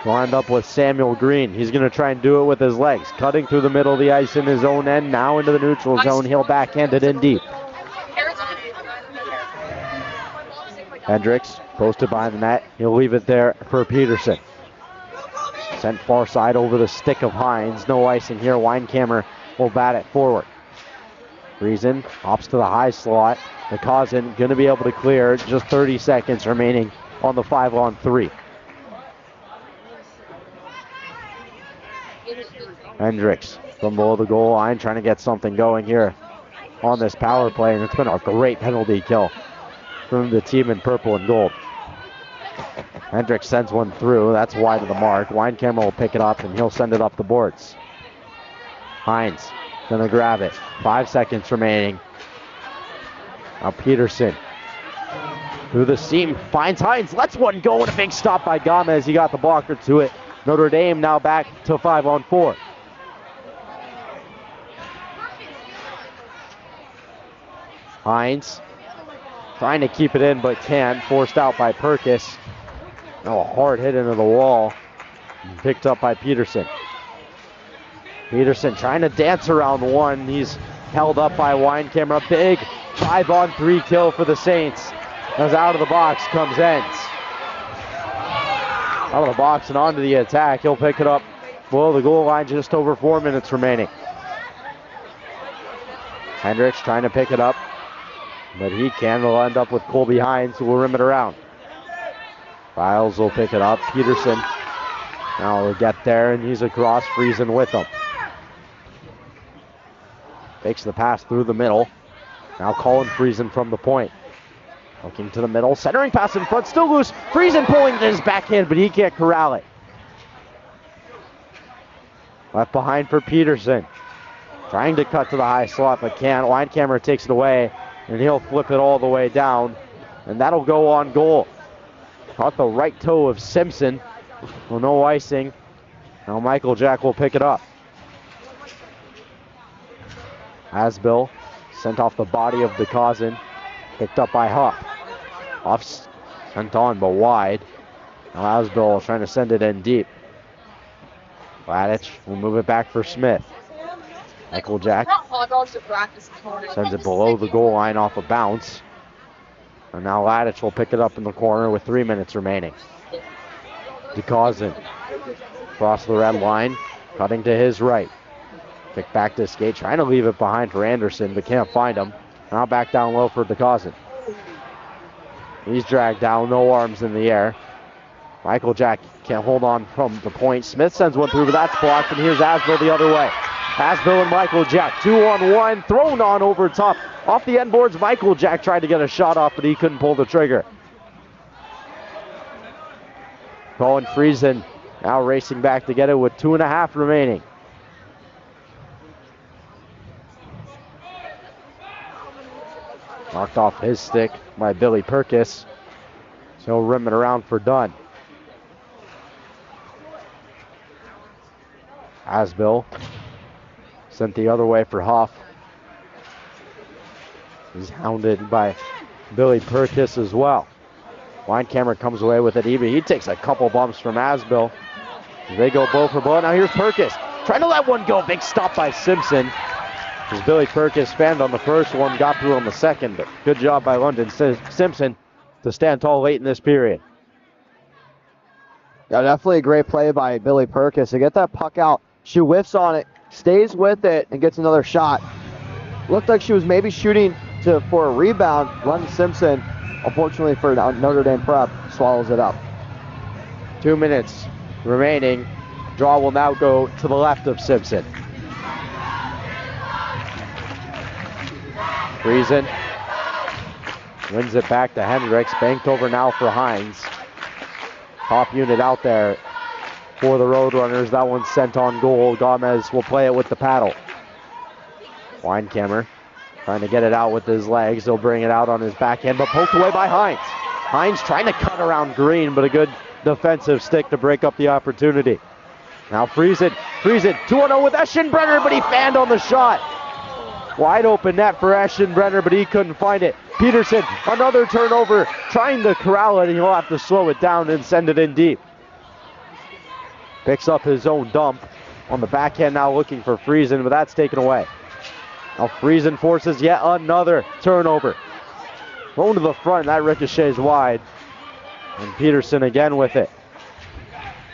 Lined up with Samuel Green. He's going to try and do it with his legs. Cutting through the middle of the ice in his own end, now into the neutral zone. He'll backhand it in deep. Hendricks posted behind the net. He'll leave it there for Peterson. Sent far side over the stick of Hines. No icing here. Weinkammer will bat it forward. Friesen hops to the high slot. McCausland going to be able to clear. Just 30 seconds remaining on the 5-on-3. Hendricks from below the goal line trying to get something going here on this power play, and it's been a great penalty kill from the team in purple and gold. Hendricks sends one through. That's wide of the mark. Weinkammer will pick it up, and he'll send it up the boards. Hines gonna grab it. 5 seconds remaining. Now Peterson through the seam finds Hines. Lets one go, and a big stop by Gomez. He got the blocker to it. Notre Dame now back to 5-on-4. Hines trying to keep it in but can't. Forced out by Perkis. Oh, a hard hit into the wall. Picked up by Peterson. Peterson trying to dance around one. He's held up by Weinkammer. Big 5-on-3 kill for the Saints. As out of the box comes Ents. Out of the box and onto the attack. He'll pick it up below the goal line. Just over 4 minutes remaining. Hendricks trying to pick it up, but he can. Will end up with Colby Hines, who will rim it around. Biles will pick it up. Peterson now will get there, and he's across. Friesen with him. Takes the pass through the middle. Now Colin Friesen from the point. Looking to the middle. Centering pass in front. Still loose. Friesen pulling his backhand, but he can't corral it. Left behind for Peterson. Trying to cut to the high slot, but can't. Weinkammer takes it away, and he'll flip it all the way down. And that'll go on goal. Caught the right toe of Simpson. Well, no icing. Now Michael Jack will pick it up. Asbill sent off the body of DeCausin. Picked up by Huff. Huff's sent on, but wide. Now Asbill trying to send it in deep. Ladich will move it back for Smith. Michael Jack sends it below the goal line off a bounce. And now Ladich will pick it up in the corner with 3 minutes remaining. DeCausin across the red line, cutting to his right. Kick back to Skate, trying to leave it behind for Anderson, but can't find him. Now back down low for DeCausin. He's dragged down, no arms in the air. Michael Jack can't hold on from the point. Smith sends one through, but that's blocked, and here's Asbill the other way. Asbill and Michael Jack, 2-on-1, thrown on over top. Off the end boards, Michael Jack tried to get a shot off, but he couldn't pull the trigger. Colin Friesen now racing back to get it with 2.5 remaining. Knocked off his stick by Billy Perkis. So he'll rim it around for Dunn. Asbill sent the other way for Huff. He's hounded by Billy Perkis as well. Weinkammer comes away with it even. He takes a couple bumps from Asbill. They go blow for blow. Now here's Perkis trying to let one go. Big stop by Simpson. As Billy Perkis fanned on the first one, got through on the second. But good job by London Simpson to stand tall late in this period. Yeah, definitely a great play by Billy Perkis to get that puck out. She whiffs on it, stays with it, and gets another shot. Looked like she was maybe shooting for a rebound. London Simpson, unfortunately for Notre Dame Prep, swallows it up. 2 minutes remaining. Draw will now go to the left of Simpson. Friesen wins it back to Hendricks. Banked over now for Hines. Top unit out there for the Roadrunners. That one's sent on goal. Gomez will play it with the paddle. Weinkammer trying to get it out with his legs. He'll bring it out on his backhand, but poked away by Hines. Hines trying to cut around Green, but a good defensive stick to break up the opportunity. Now Friesen 2-0 with Eschenbrenner, but he fanned on the shot. Wide open net for Eschenbrenner, but he couldn't find it. Peterson, another turnover, trying to corral it, and he'll have to slow it down and send it in deep. Picks up his own dump on the backhand now, looking for Friesen, but that's taken away. Now Friesen forces yet another turnover. Going to the front, that ricochets wide. And Peterson again with it.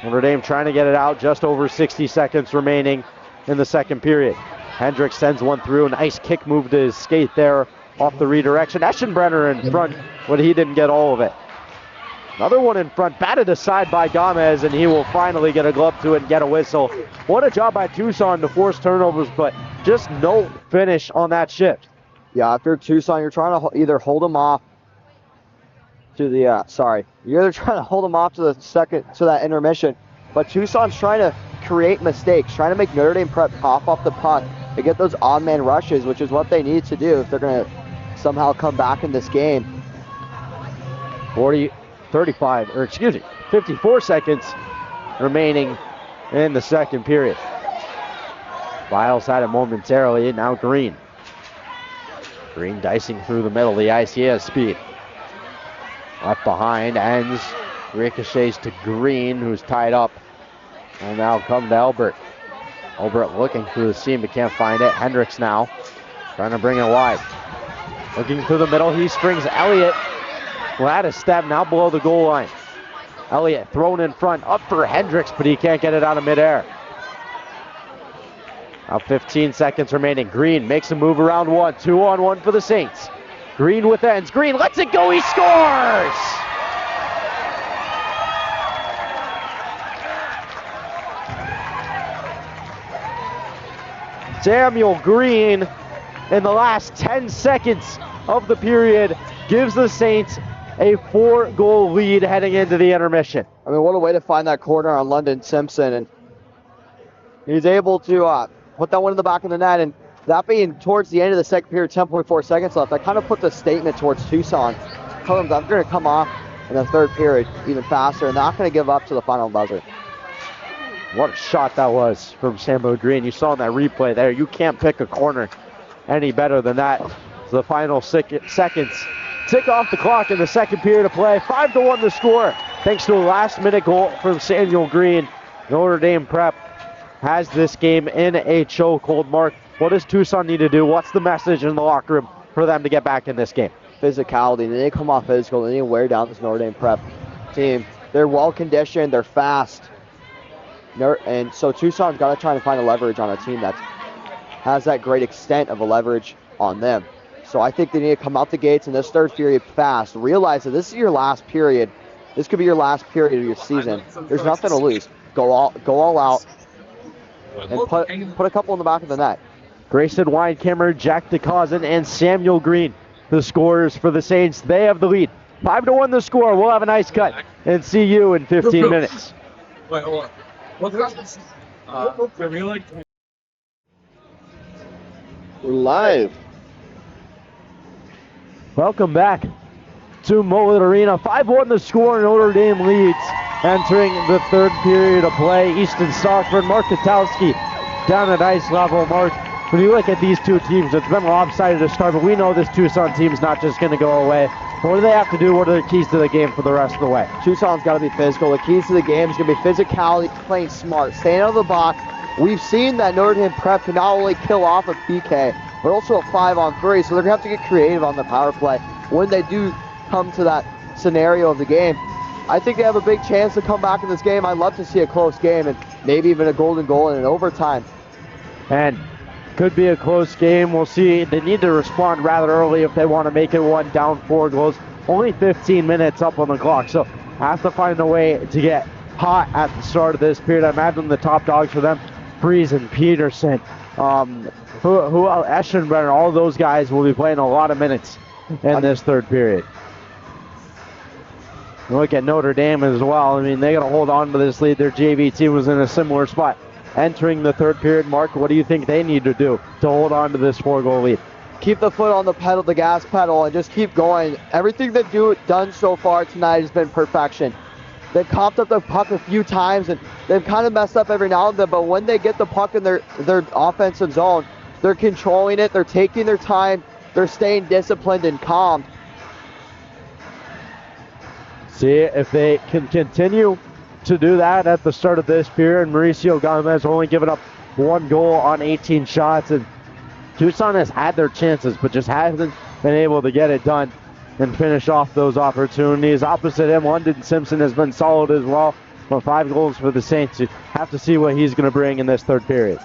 Notre Dame trying to get it out, just over 60 seconds remaining in the second period. Hendricks sends one through, nice kick move to his skate there off the redirection. Eschenbrenner in front, but he didn't get all of it. Another one in front, batted aside by Gomez, and he will finally get a glove to it and get a whistle. What a job by Tucson to force turnovers, but just no finish on that shift. Yeah, after Tucson, you're trying to either hold them off to the, you're either trying to hold them off to the second, to that intermission, but Tucson's trying to create mistakes, trying to make Notre Dame Prep cough off the puck to get those odd man rushes, which is what they need to do if they're going to somehow come back in this game. 54 seconds remaining in the second period. Biles had it momentarily, now Green. Green dicing through the middle of the ice, he has speed. Left behind, ends, ricochets to Green, who's tied up. And now come to Elbert. Elbert looking through the seam, but can't find it. Hendricks now, trying to bring it wide. Looking through the middle, he springs Elliott. Well, at a step now below the goal line. Elliott thrown in front, up for Hendricks, but he can't get it out of midair. Now 15 seconds remaining. Green makes a move around one. 2-on-1 for the Saints. Green with ends. Green lets it go. He scores! Samuel Green, in the last 10 seconds of the period, gives the Saints a 4-goal lead heading into the intermission. I mean, what a way to find that corner on London Simpson, and he's able to put that one in the back of the net, and that being towards the end of the second period, 10.4 seconds left, that kind of puts a statement towards Tucson. Tell them I'm going to come off in the third period even faster, and not going to give up to the final buzzer. What a shot that was from Samuel Green. You saw in that replay there, you can't pick a corner any better than that. So the final seconds tick off the clock in the second period of play. 5-1 the score, thanks to a last-minute goal from Samuel Green. Notre Dame Prep has this game in a chokehold. Mark, what does Tucson need to do? What's the message in the locker room for them to get back in this game? Physicality. They need to come off physical. They need to wear down this Notre Dame Prep team. They're well-conditioned. They're fast. And so Tucson's got to try to find a leverage on a team that has that great extent of a leverage on them. So I think they need to come out the gates in this third period fast. Realize that this is your last period. This could be your last period of your season. There's nothing to lose. Go all out and put a couple in the back of the net. Grayson Weinkammer, Jack DeCausin, and Samuel Green, the scorers for the Saints. They have the lead. 5-1 the score. We'll have a nice cut and see you in 15 minutes. Wait, hold on. We're live. Welcome back to Mullet Arena. 5-1 the score. Notre Dame leads entering the third period of play. Easton Stockford, Mark Katowski down at ice level. Mark, when you look at these two teams, it's been lopsided to start, but we know this Tucson team is not just going to go away. What do they have to do? What are the keys to the game for the rest of the way? Tucson's got to be physical. The keys to the game is going to be physicality, playing smart, staying out of the box. We've seen that Notre Dame Prep can not only kill off a PK, but also a 5-on-3, so they're going to have to get creative on the power play when they do come to that scenario of the game. I think they have a big chance to come back in this game. I'd love to see a close game and maybe even a golden goal in an overtime. And could be a close game. We'll see. They need to respond rather early if they want to make it one, down 4 goals. Only 15 minutes up on the clock, so have to find a way to get hot at the start of this period. I imagine the top dogs for them, Friesen, Peterson, Eschenbrenner, all those guys will be playing a lot of minutes in this third period. Look at Notre Dame as well. I mean, they got to hold on to this lead. Their JV team was in a similar spot entering the third period. Mark, what do you think they need to do to hold on to this 4-goal lead? Keep the foot on the pedal, the gas pedal, and just keep going. Everything they've done so far tonight has been perfection. They've copped up the puck a few times, and they've kind of messed up every now and then, but when they get the puck in their offensive zone, they're controlling it, they're taking their time, they're staying disciplined and calm. See if they can continue to do that at the start of this period. Mauricio Gomez only given up 1 goal on 18 shots, and Tucson has had their chances but just hasn't been able to get it done and finish off those opportunities. Opposite him, London Simpson has been solid as well. Well, 5 goals for the Saints. You have to see what he's going to bring in this third period.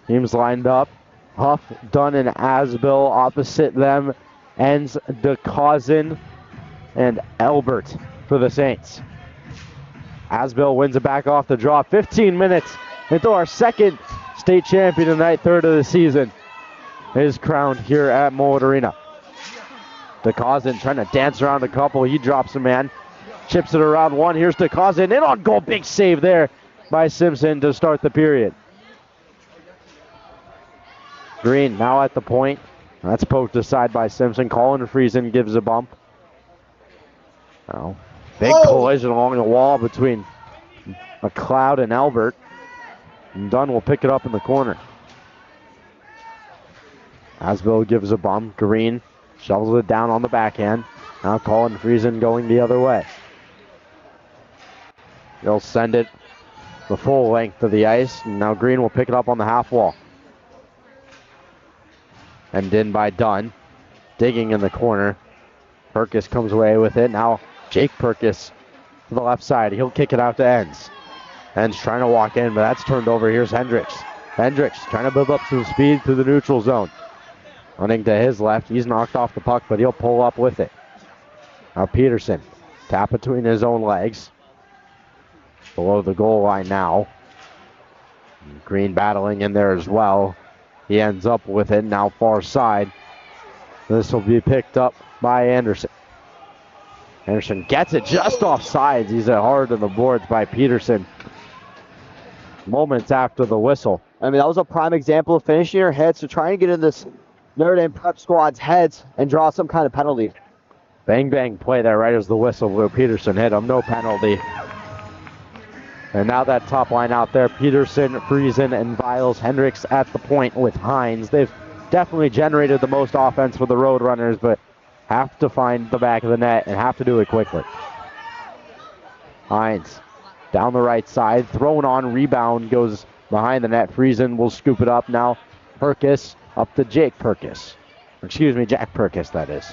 Teams lined up. Huff, Dunn, and Asbill opposite them. Ends DeCausin and Albert for the Saints. Asbill wins it back off the draw. 15 minutes into our second state champion tonight, third of the season, is crowned here at Mullet Arena. DeCausin trying to dance around a couple. He drops a man, chips it around one. Here's DeCausin in on goal. Big save there by Simpson to start the period. Green now at the point. That's poked aside by Simpson. Colin Friesen gives a bump. Oh, big collision along the wall between McLeod and Albert. And Dunn will pick it up in the corner. Asbill gives a bump. Green shovels it down on the backhand. Now Colin Friesen going the other way. They'll send it the full length of the ice. And now Green will pick it up on the half wall. And in by Dunn. Digging in the corner. Perkis comes away with it. Now Jake Perkis to the left side. He'll kick it out to Enns. Enns trying to walk in, but that's turned over. Here's Hendricks. Hendricks trying to build up some speed through the neutral zone. Running to his left. He's knocked off the puck, but he'll pull up with it. Now Peterson. Tap between his own legs. Below the goal line now. Green battling in there as well. He ends up with it now far side. This will be picked up by Anderson. Anderson gets it just off sides. He's hard on the boards by Peterson. Moments after the whistle. I mean, that was a prime example of finishing your head, so trying to get in this Notre Dame prep squad's heads and draw some kind of penalty. Bang, bang play there right as the whistle blew. Peterson hit him, no penalty. And now that top line out there, Peterson, Friesen, and Viles. Hendricks at the point with Hines. They've definitely generated the most offense for the Roadrunners, but have to find the back of the net and have to do it quickly. Hines down the right side, thrown on, rebound goes behind the net. Friesen will scoop it up now. Perkis up to Jake Perkis. Excuse me, Jack Perkis, that is.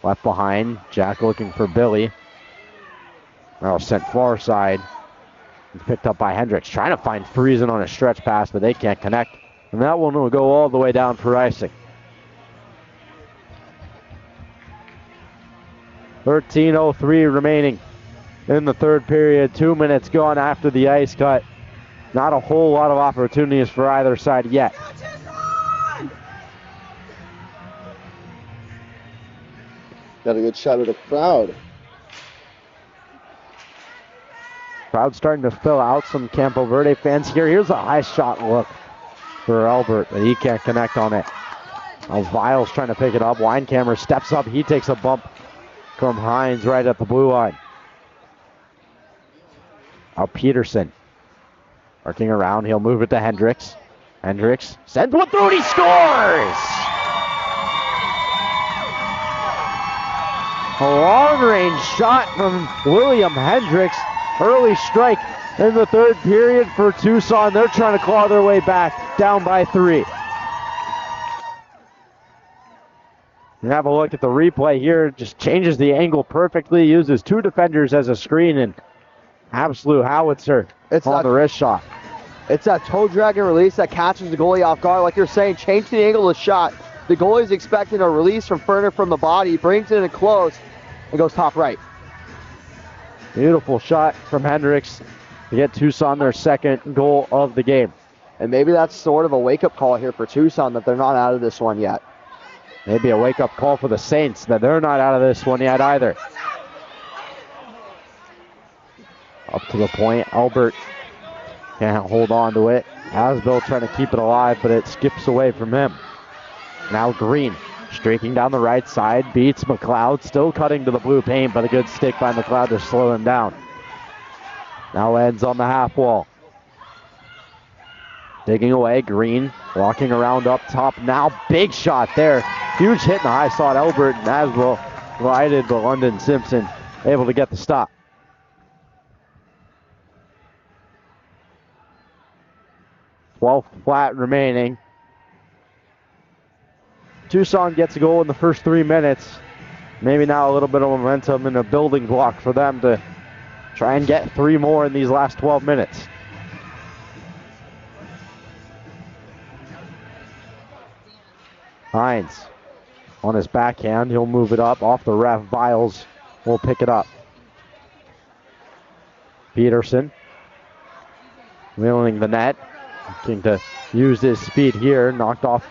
Left behind, Jack looking for Billy. Now sent far side. It's picked up by Hendricks. Trying to find Friesen on a stretch pass, but they can't connect. And that one will go all the way down for icing. 13:03 remaining in the third period. 2 minutes gone after the ice cut. Not a whole lot of opportunities for either side yet. Got a good shot of the crowd. Crowd starting to fill out. Some Campo Verde fans here. Here's a high shot look for Albert, but he can't connect on it. Now Viles trying to pick it up. Weinkammer steps up. He takes a bump from Hines right at the blue line. Now Peterson working around. He'll move it to Hendricks. Hendricks sends one through and he scores! A long-range shot from William Hendricks. Early strike in the third period for Tucson. They're trying to claw their way back, down by 3. And have a look at the replay here. Just changes the angle perfectly. Uses 2 defenders as a screen and absolute howitzer on the wrist shot. It's that toe drag and release that catches the goalie off guard. Like you're saying, change the angle of the shot. The goalie's expecting a release from further from the body. Brings it in close and goes top right. Beautiful shot from Hendricks to get Tucson their second goal of the game. And maybe that's sort of a wake-up call here for Tucson that they're not out of this one yet. Maybe a wake-up call for the Saints that they're not out of this one yet either. Up to the point, Albert can't hold on to it. Asbill trying to keep it alive, but it skips away from him. Now Green streaking down the right side, beats McLeod, still cutting to the blue paint, but a good stick by McLeod to slow him down. Now ends on the half wall. Digging away, Green walking around up top now. Big shot there. Huge hit in the high slot. Albert and Aswell glided, but London Simpson able to get the stop. .12 flat remaining. Tucson gets a goal in the first 3 minutes. Maybe now a little bit of momentum and a building block for them to try and get 3 more in these last 12 minutes. Hines on his backhand. He'll move it up off the ref. Biles will pick it up. Peterson wheeling the net. Looking to use his speed here. Knocked off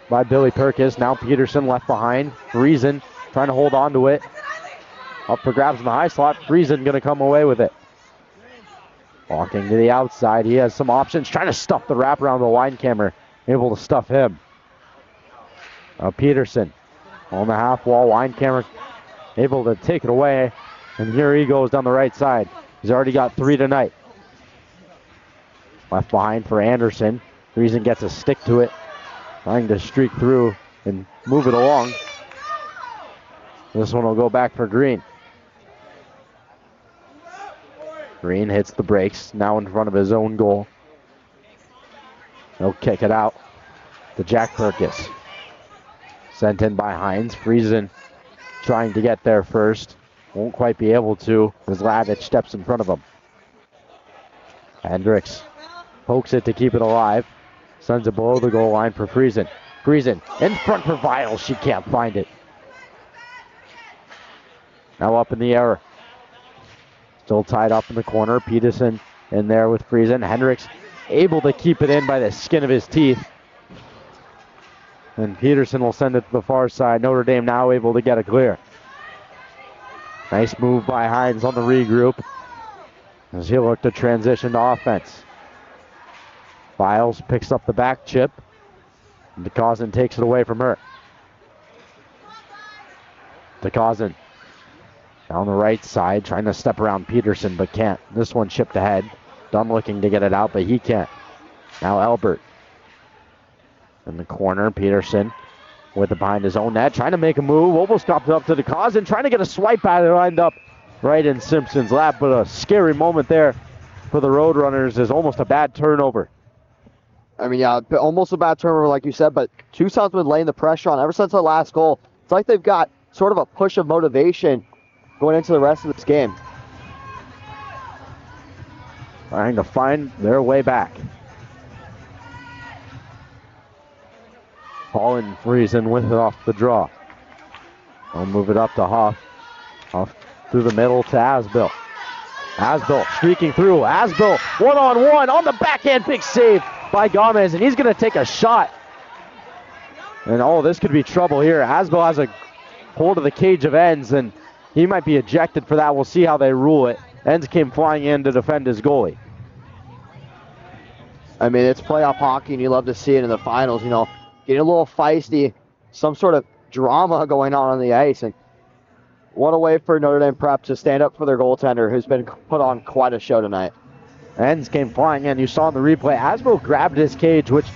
by Billy Perkis. Now Peterson left behind. Friesen trying to hold on to it. Up for grabs in the high slot. Friesen going to come away with it. Walking to the outside. He has some options. Trying to stuff the wraparound of the line camera. Able to stuff him. Peterson on the half wall. Line camera able to take it away. And here he goes down the right side. He's already got 3 tonight. Left behind for Anderson. Friesen gets a stick to it. Trying to streak through and move it along. This one will go back for Green. Green hits the brakes. Now in front of his own goal. He'll kick it out to Jack Perkis. Sent in by Hines. Friesen trying to get there first. Won't quite be able to as Lavich steps in front of him. Hendricks pokes it to keep it alive. Sends it below the goal line for Friesen. Friesen in front for Viles. She can't find it. Now up in the air. Still tied up in the corner. Peterson in there with Friesen. Hendricks able to keep it in by the skin of his teeth. And Peterson will send it to the far side. Notre Dame now able to get it clear. Nice move by Hines on the regroup as he'll look to transition to offense. Biles picks up the back chip. And DeCausin takes it away from her. DeCausin down the right side, trying to step around Peterson, but can't. This one chipped ahead. Dunn looking to get it out, but he can't. Now Albert in the corner. Peterson with it behind his own net, trying to make a move. Almost got up to DeCausin, trying to get a swipe at it, lined up right in Simpson's lap, but a scary moment there for the Roadrunners is almost a bad turnover. I mean, yeah, almost a bad turnover like you said, but Tucson's been laying the pressure on ever since the last goal. It's like they've got sort of a push of motivation going into the rest of this game. Trying to find their way back. Paul and Friesen with it off the draw. They'll move it up to Huff. Huff through the middle to Asbill. Asbill streaking through. Asbill one-on-one on the backhand. Big save by Gomez, and he's going to take a shot. And oh, this could be trouble here. Asbill has a hold of the cage of Enns, and he might be ejected for that. We'll see how they rule it. Enns came flying in to defend his goalie. I mean, it's playoff hockey, and you love to see it in the finals, you know. Getting a little feisty, some sort of drama going on the ice. And what a way for Notre Dame Prep to stand up for their goaltender, who's been put on quite a show tonight. Enns came flying in. You saw in the replay, Asbill grabbed his cage, which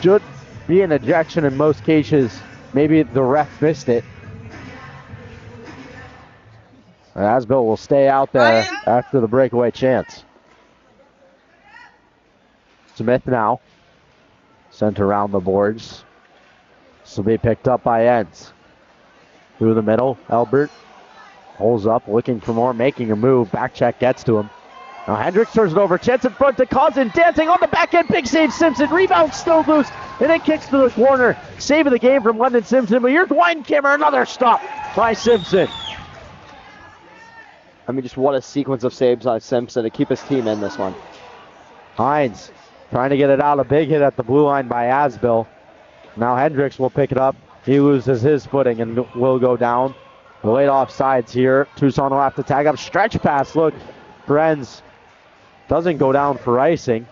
should be an ejection in most cases. Maybe the ref missed it. Asbill will stay out there after the breakaway chance. Smith now sent around the boards. This will be picked up by Enns. Through the middle, Albert holds up, looking for more, making a move. Back check gets to him. Now Hendricks turns it over. Chance in front to Cousin, dancing on the backhand. Big save, Simpson. Rebound still loose, and it kicks to the corner. Save of the game from London Simpson, but here's Weinkammer. Another stop by Simpson. I mean, just what a sequence of saves by Simpson to keep his team in this one. Hines trying to get it out. A big hit at the blue line by Asbill. Now Hendricks will pick it up. He loses his footing and will go down. The late offsides here. Tucson will have to tag up. Stretch pass, look. Friends doesn't go down for icing.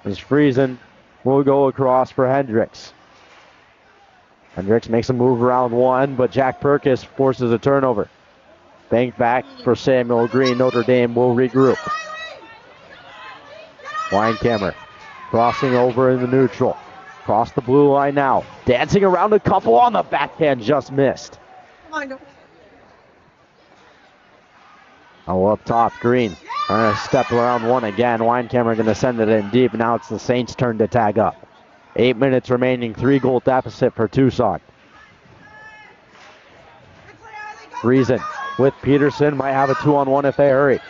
As Friesen will go across for Hendricks. Hendricks makes a move around one, but Jack Perkis forces a turnover. Banked back for Samuel Green. Notre Dame will regroup. Weinkammer crossing over in the neutral. Across the blue line now. Dancing around a couple on the backhand, just missed. Oh, up top, Green trying to step around one again. Weinkammer going to send it in deep. Now it's the Saints' turn to tag up. 8 minutes remaining, 3-goal deficit for Tucson. Friesen with Peterson, might have a 2-on-1 if they hurry.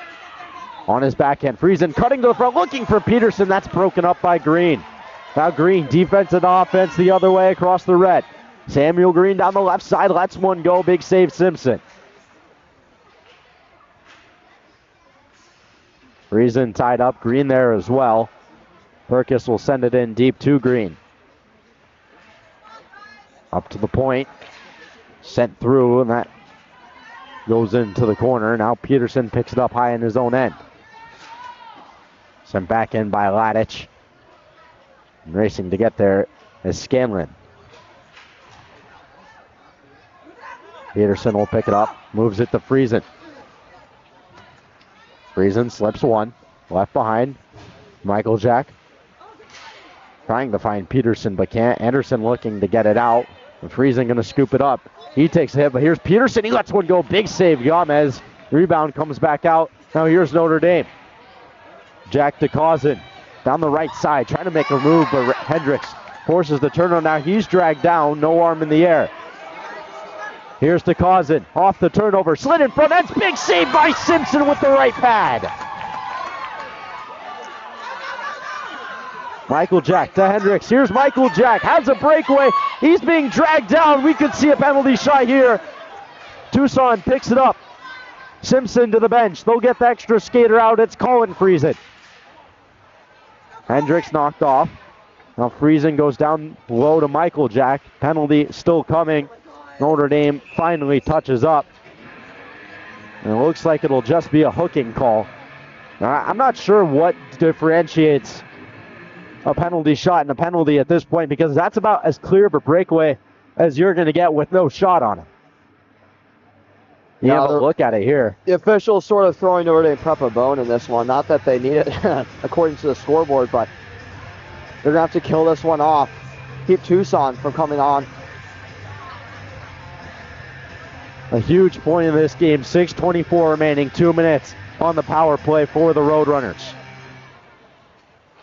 On his backhand, Friesen cutting to the front, looking for Peterson. That's broken up by Green. Now Green, defense and offense the other way across the red. Samuel Green down the left side, lets one go. Big save, Simpson. Friesen tied up, Green there as well. Perkis will send it in deep to Green. Up to the point. Sent through, and that goes into the corner. Now Peterson picks it up high in his own end. Sent back in by Ladich. And racing to get there is Scanlon. Peterson will pick it up, moves it to Friesen. Friesen slips one, left behind. Michael Jack trying to find Peterson but can't. Anderson looking to get it out. And Friesen going to scoop it up. He takes a hit, but here's Peterson. He lets one go. Big save, Gomez. Rebound comes back out. Now here's Notre Dame. Jack DeCausin down the right side, trying to make a move, but Hendricks forces the turnover. Now he's dragged down, no arm in the air. Here's DeCausin, off the turnover, slid in front. That's big save by Simpson with the right pad. Michael Jack to Hendricks. Here's Michael Jack, has a breakaway. He's being dragged down. We could see a penalty shot here. Tucson picks it up. Simpson to the bench. They'll get the extra skater out. It's Colin Friesen. Hendricks knocked off. Now Friesen goes down low to Michael Jack. Penalty still coming. Notre Dame finally touches up. And it looks like it'll just be a hooking call. Now, I'm not sure what differentiates a penalty shot and a penalty at this point, because that's about as clear of a breakaway as you're going to get with no shot on it. You have a look at it here. The officials sort of throwing Notre Dame Prep a bone in this one. Not that they need it according to the scoreboard, but they're going to have to kill this one off. Keep Tucson from coming on. A huge point in this game. 6:24 remaining, 2 minutes on the power play for the Roadrunners.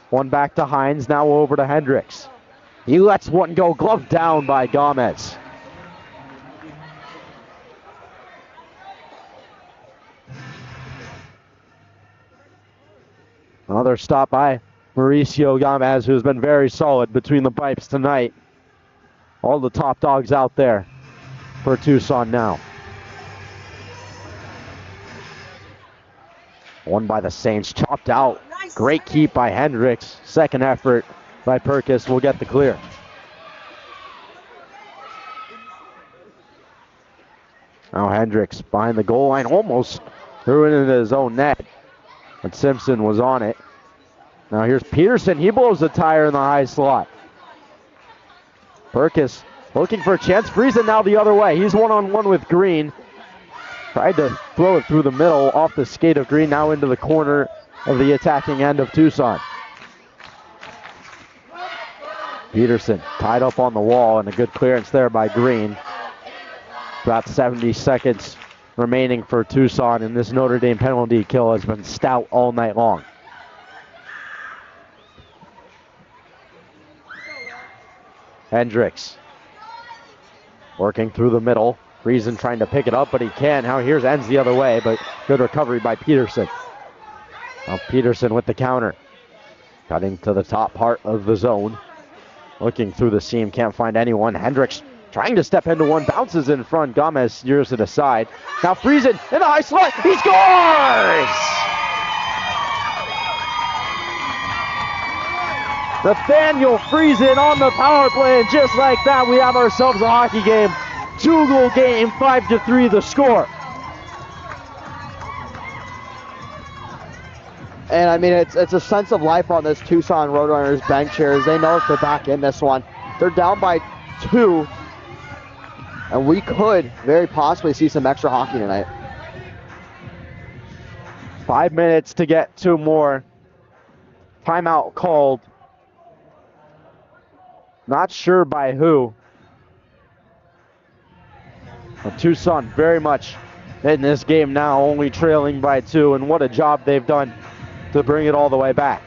One back to Hines, now over to Hendricks. He lets one go, gloved down by Gomez. Another stop by Mauricio Gomez, who's been very solid between the pipes tonight. All the top dogs out there for Tucson now. One by the Saints, chopped out. Great keep by Hendricks. Second effort by Perkis will get the clear. Now Hendricks behind the goal line, almost threw it into his own net, but Simpson was on it. Now here's Peterson. He blows the tire in the high slot. Perkis looking for a chance. Friesen now the other way. He's one-on-one with Green. Tried to throw it through the middle off the skate of Green, now into the corner of the attacking end of Tucson. Peterson tied up on the wall, and a good clearance there by Green. About 70 seconds remaining for Tucson, and this Notre Dame penalty kill has been stout all night long. Hendricks working through the middle. Friesen trying to pick it up, but he can't. Now here's ends the other way, but good recovery by Peterson. Now Peterson with the counter. Cutting to the top part of the zone. Looking through the seam, can't find anyone. Hendricks trying to step into one, bounces in front. Gomez steers it aside. Now Friesen in the high slot, he scores! Nathaniel Friesen on the power play, and just like that, we have ourselves a hockey game. 2-goal game, 5-3 the score. And I mean, it's a sense of life on this Tucson Roadrunners bench here, as they know if they're back in this one. They're down by 2, and we could very possibly see some extra hockey tonight. 5 minutes to get 2 more. Timeout called. Not sure by who. Well, Tucson very much in this game now, only trailing by 2, and what a job they've done to bring it all the way back.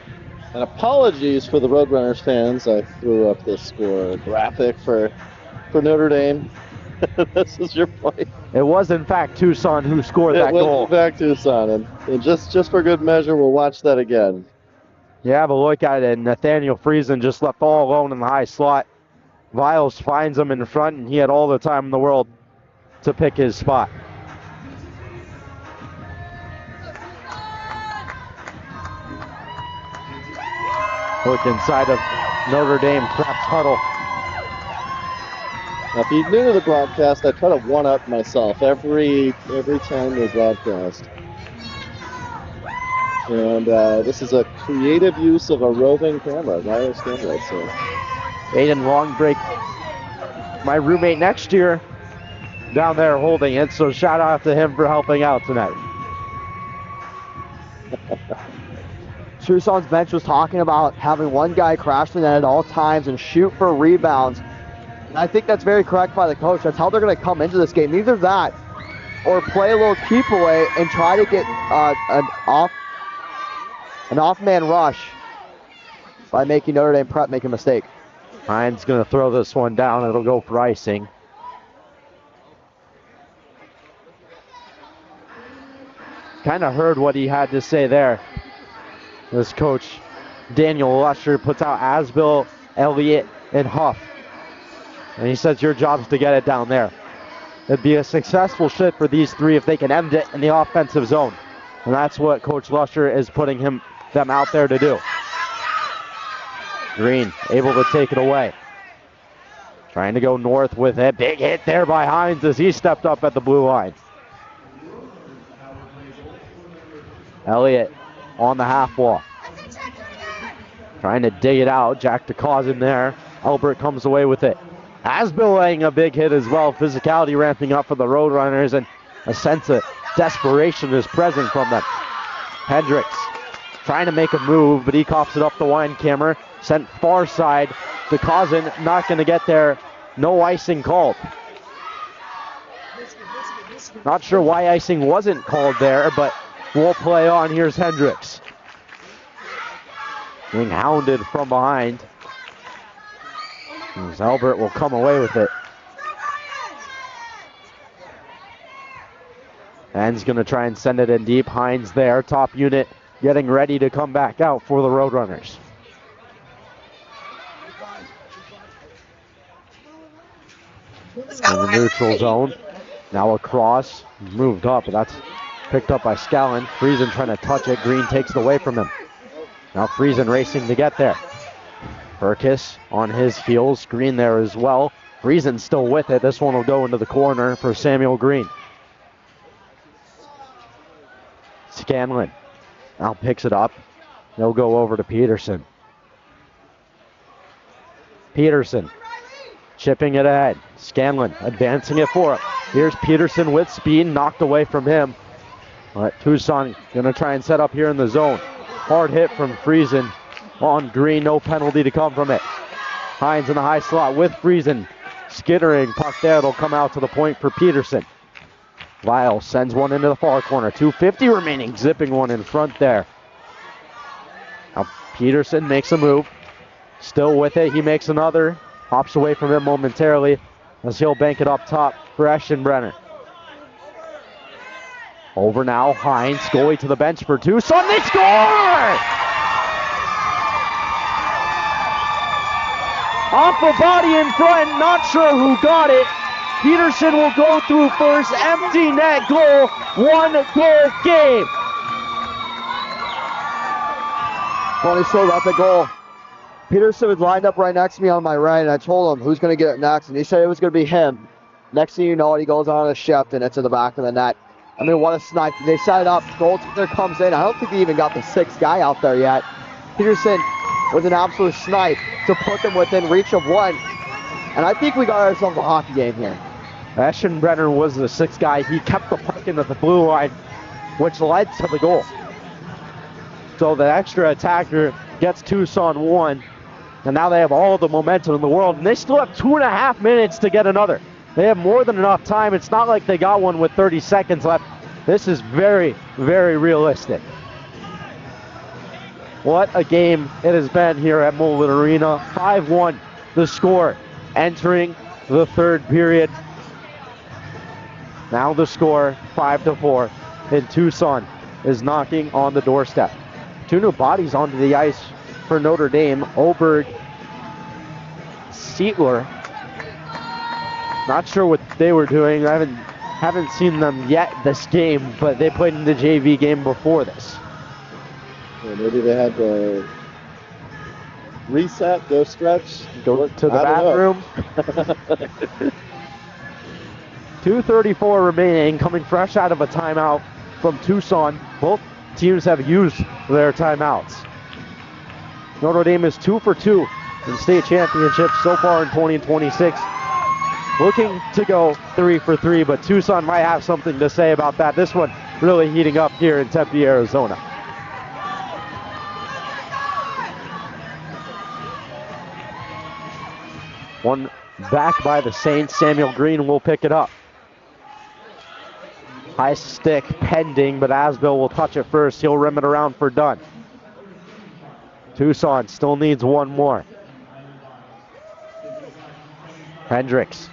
And apologies for the Roadrunners fans. I threw up this score graphic for Notre Dame. This is your point. It was, in fact, Tucson who scored that goal. It was back Tucson, and just for good measure, we'll watch that again. Yeah, but look at it. Nathaniel Friesen just left all alone in the high slot. Viles finds him in front, and he had all the time in the world to pick his spot. Look inside of Notre Dame Prep's huddle. Now, if you're new to the broadcast, I try to one-up myself every time we broadcast. And this is a creative use of a roving camera, wireless camera. So, Aiden long break, my roommate next year, down there holding it. So shout out to him for helping out tonight. Tucson's bench was talking about having one guy crash the net at all times and shoot for rebounds. And I think that's very correct by the coach. That's how they're going to come into this game. Either that or play a little keep away and try to get an off-man rush by making Notre Dame Prep make a mistake. Hines going to throw this one down. It'll go for icing. Kind of heard what he had to say there. This coach, Daniel Lusher, puts out Asbill, Elliott, and Huff. And he says your job's to get it down there. It'd be a successful shift for these three if they can end it in the offensive zone. And that's what Coach Lusher is putting them out there to do. Green able to take it away. Trying to go north with it. Big hit there by Hines as he stepped up at the blue line. Elliott on the half wall. Trying to dig it out. Jack DeCause in there. Albert comes away with it. Asbill laying a big hit as well. Physicality ramping up for the Roadrunners, and a sense of desperation is present from them. Hendricks trying to make a move, but he coughs it up the wine camera. Sent far side. DeCausin not going to get there. No icing called. Not sure why icing wasn't called there, but we'll play on. Here's Hendricks. Being hounded from behind. As Albert will come away with it. And he's going to try and send it in deep. Hines there, top unit, getting ready to come back out for the Roadrunners. In the neutral zone. Now across, moved up, but that's picked up by Scallon. Friesen trying to touch it. Green takes it away from him. Now Friesen racing to get there. Burkus on his heels. Green there as well. Friesen still with it. This one will go into the corner for Samuel Green. Scanlon now picks it up. They'll go over to Peterson. Peterson chipping it ahead. Scanlon advancing it for him. Here's Peterson with speed, knocked away from him. But Tucson going to try and set up here in the zone. Hard hit from Friesen on Green. No penalty to come from it. Hines in the high slot with Friesen. Skittering puck there. It'll come out to the point for Peterson. Lyle sends one into the far corner. 2:50 remaining. Zipping one in front there. Now Peterson makes a move. Still with it. He makes another. Hops away from him momentarily as he'll bank it up top for Eschenbrenner. Over now. Hines. Goalie to the bench for Tucson. They score! Off the body in front. Not sure who got it. Peterson will go through first. Empty net goal. 1-goal game. Funny story about the goal. Peterson was lined up right next to me on my right, and I told him who's going to get it next, and he said it was going to be him. Next thing you know, he goes on a shift, and it's in the back of the net. I mean, what a snipe. They set it up. Goaltender comes in. I don't think they even got the sixth guy out there yet. Peterson with an absolute snipe to put them within reach of one. And I think we got ourselves a hockey game here. Eschenbrenner was the sixth guy. He kept the puck into the blue line, which led to the goal. So the extra attacker gets Tucson one. And now they have all the momentum in the world. And they still have 2.5 minutes to get another. They have more than enough time. It's not like they got one with 30 seconds left. This is very, very realistic. What a game it has been here at Mullet Arena. 5-1 the score entering the third period. Now the score 5-4, and Tucson is knocking on the doorstep. Two new bodies onto the ice for Notre Dame. Oberg, Seatler. Not sure what they were doing. I haven't seen them yet this game, but they played in the JV game before this. Yeah, maybe they had to reset, go stretch, go to the bathroom. 2:34 remaining, coming fresh out of a timeout from Tucson. Both teams have used their timeouts. Notre Dame is 2 for 2 in state championships so far in 2026. Looking to go 3 for 3, but Tucson might have something to say about that. This one really heating up here in Tempe, Arizona. One back by the Saints. Samuel Green will pick it up. High stick pending, but Asbill will touch it first. He'll rim it around for Dunn. Tucson still needs one more. Hendricks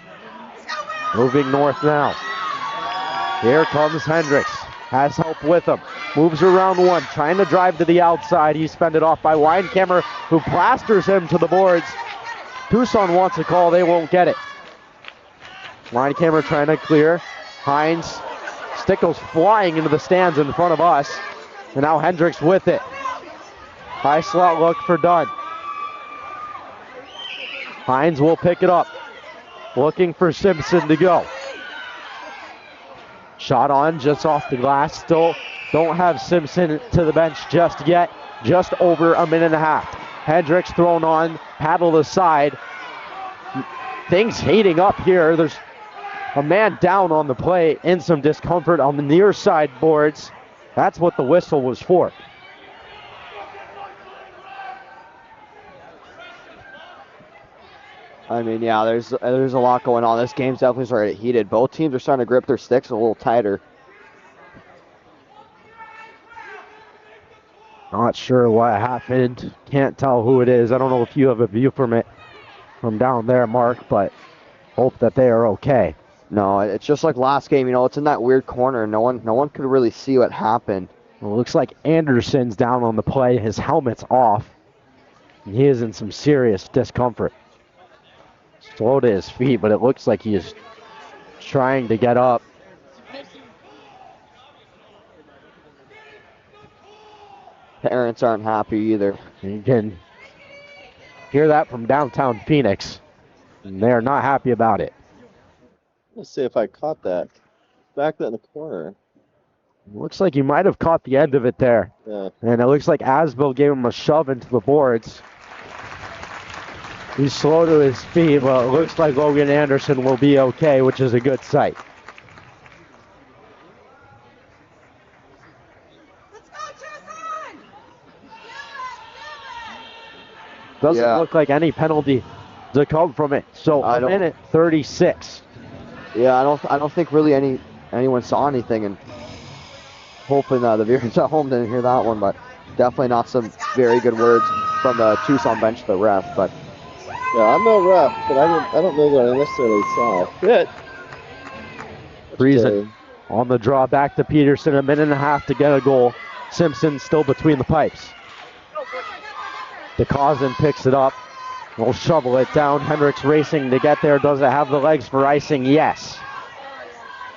moving north now. Here comes Hendricks. Has help with him. Moves around one, trying to drive to the outside. He's fended off by Weinkammer, who plasters him to the boards. Tucson wants a call. They won't get it. Weinkammer trying to clear. Hines. Stick goes flying into the stands in front of us. And now Hendricks with it. High slot look for Dunn. Hines will pick it up. Looking for Simpson to go. Shot on just off the glass. Still don't have Simpson to the bench just yet. Just over a minute and a half. Hendricks thrown on, paddled aside. Things heating up here. There's a man down on the play in some discomfort on the near side boards. That's what the whistle was for. I mean, yeah, there's a lot going on. This game's definitely starting to get heated. Both teams are starting to grip their sticks a little tighter. Not sure what happened. Can't tell who it is. I don't know if you have a view from it from down there, Mark, but hope that they are okay. No, it's just like last game. You know, it's in that weird corner. No one could really see what happened. Well, it looks like Anderson's down on the play. His helmet's off. And he is in some serious discomfort. Slow to his feet, but it looks like he is trying to get up. Parents aren't happy either. You can hear that from downtown Phoenix, and they're not happy about it. Let's see if I caught that. Back there in the corner. Looks like you might have caught the end of it there. Yeah. And it looks like Asbill gave him a shove into the boards. He's slow to his feet, but it looks like Logan Anderson will be okay, which is a good sight. Doesn't look like any penalty to come from it. So a minute 36. Yeah, I don't think really anyone saw anything, and hoping the viewers at home didn't hear that one, but definitely not some very good words from the Tucson bench to the ref. But yeah, I'm no ref, but I don't know that I necessarily saw it. Friesen on the draw back to Peterson. A minute and a half to get a goal. Simpson still between the pipes. DeCausin picks it up. Will shovel it down. Hendricks racing to get there. Does it have the legs for icing? Yes.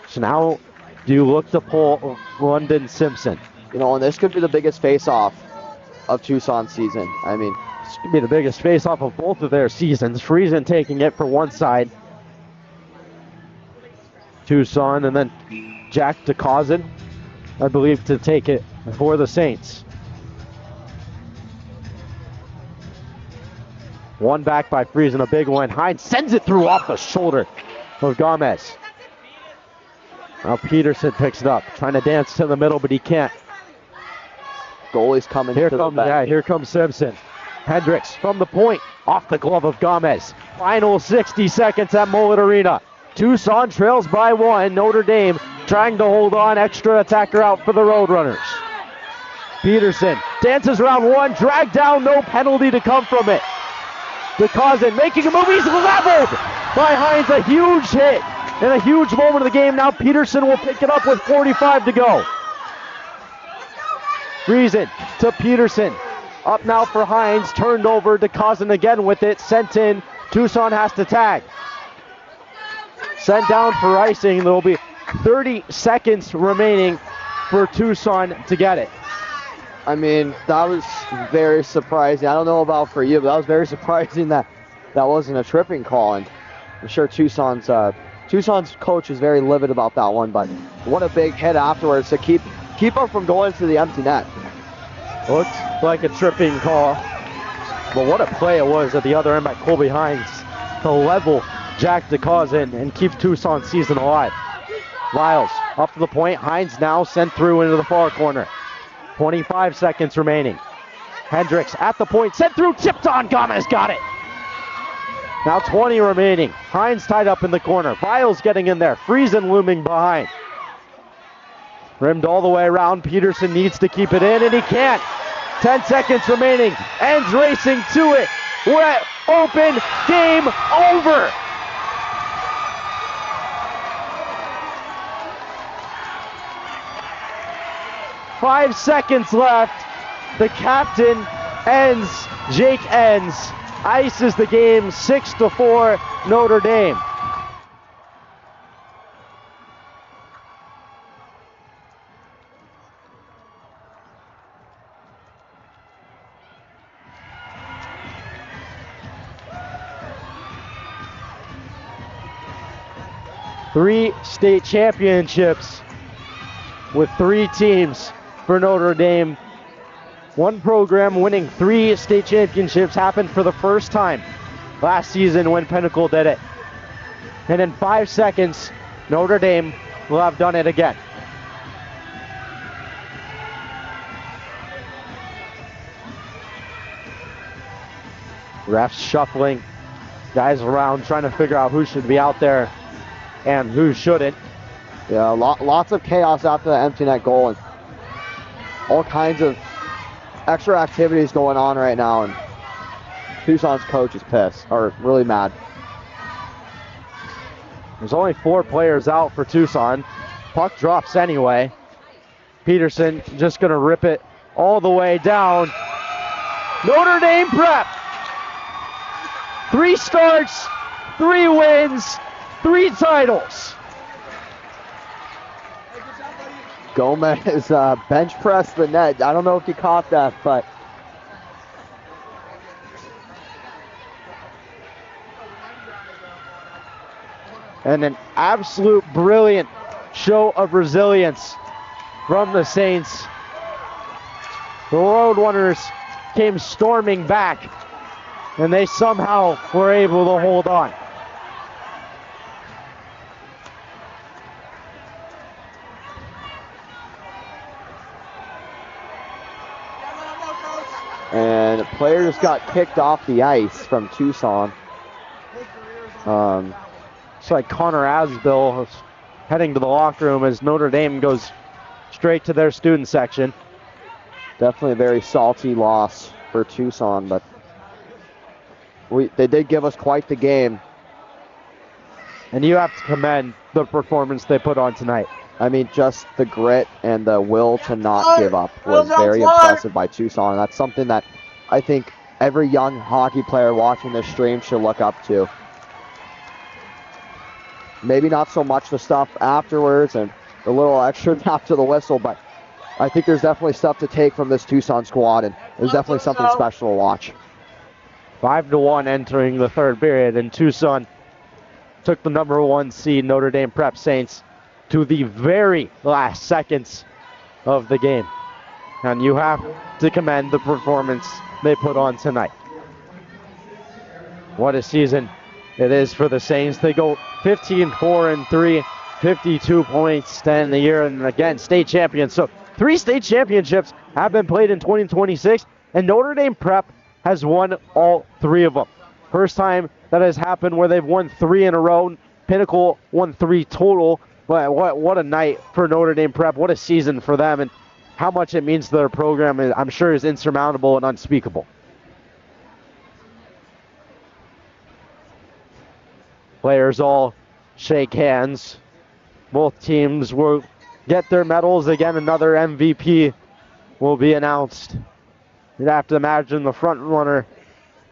So now do you look to pull London Simpson? You know, and this could be the biggest face-off of Tucson season. I mean, this could be the biggest face-off of both of their seasons. Friesen taking it for one side. Tucson, and then Jack DeCausin, I believe, to take it for the Saints. One back by Friesen, a big one. Hines sends it through off the shoulder of Gomez. Now Peterson picks it up, trying to dance to the middle, but he can't. Goalie's coming here to the back. Yeah, here comes Simpson. Hendricks from the point, off the glove of Gomez. Final 60 seconds at Mullet Arena. Tucson trails by one. Notre Dame trying to hold on. Extra attacker out for the Roadrunners. Peterson dances around one, dragged down, no penalty to come from it. DeCausin making a move, he's leveled by Hines, a huge hit and a huge moment of the game. Now Peterson will pick it up with 45 to go. Reason to Peterson, up now for Hines, turned over, DeCausin again with it, sent in, Tucson has to tag. Sent down for icing, there will be 30 seconds remaining for Tucson to get it. I mean, that was very surprising. I don't know about for you, but that was very surprising that wasn't a tripping call. And I'm sure Tucson's coach is very livid about that one. But what a big hit afterwards to keep them from going to the empty net. Looked like a tripping call, but what a play it was at the other end by Colby Hines to level Jack DeCausin and keep Tucson's season alive. Lyles up to the point. Hines now sent through into the far corner. 25 seconds remaining. Hendricks at the point, sent through, tipped on, Gomez got it. Now 20 remaining. Hines tied up in the corner. Viles getting in there. Friesen looming behind. Rimmed all the way around. Peterson needs to keep it in, and he can't. 10 seconds remaining. Ends racing to it. Wet open. Game over. Five seconds left. The captain ends. Jake ends. Ices the game 6-4 Notre Dame. Three state championships with three teams for Notre Dame. One program winning three state championships happened for the first time last season when Pinnacle did it. And in 5 seconds, Notre Dame will have done it again. Refs shuffling, guys around trying to figure out who should be out there and who shouldn't. Yeah, lots of chaos after the empty net goal, and all kinds of extra activities going on right now, and Tucson's coach is pissed, or really mad. There's only 4 players out for Tucson. Puck drops anyway. Peterson just gonna rip it all the way down. Notre Dame Prep. 3 starts, 3 wins, 3 titles. Gomez bench pressed the net. I don't know if you caught that, but and an absolute brilliant show of resilience from the Saints. The Roadrunners came storming back, and they somehow were able to hold on. and a player just got kicked off the ice from Tucson. It's like Connor Asbill is heading to the locker room as Notre Dame goes straight to their student section. Definitely a very salty loss for Tucson, but they did give us quite the game. And you have to commend the performance they put on tonight. I mean, just the grit and the will to not give up was very impressive by Tucson. And that's something that I think every young hockey player watching this stream should look up to. Maybe not so much the stuff afterwards and the little extra after the whistle, but I think there's definitely stuff to take from this Tucson squad, and there's definitely something special to watch. 5-1 entering the third period, and Tucson took the number 1 seed Notre Dame Prep Saints to the very last seconds of the game. And you have to commend the performance they put on tonight. What a season it is for the Saints. They go 15-4-3, 52 points to end the year, and again, state champions. So 3 state championships have been played in 2026, and Notre Dame Prep has won all 3 of them. First time that has happened where they've won 3 in a row. Pinnacle won 3 total. What a night for Notre Dame Prep. What a season for them. And how much it means to their program, I'm sure, is insurmountable and unspeakable. Players all shake hands. Both teams will get their medals. Again, another MVP will be announced. You'd have to imagine the front runner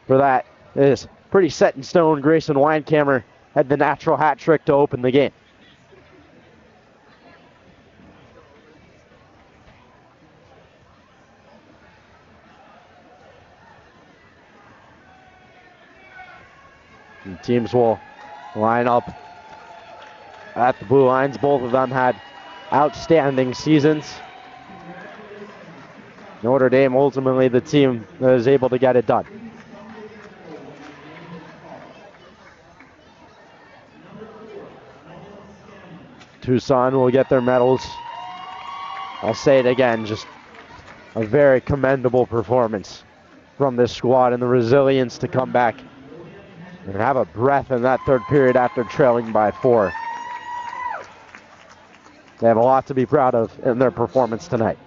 for that is pretty set in stone. Grayson Weinkammer had the natural hat trick to open the game. And teams will line up at the blue lines. Both of them had outstanding seasons. Notre Dame ultimately the team that is able to get it done. Tucson will get their medals. I'll say it again, just a very commendable performance from this squad and the resilience to come back and have a breath in that third period after trailing by 4. They have a lot to be proud of in their performance tonight.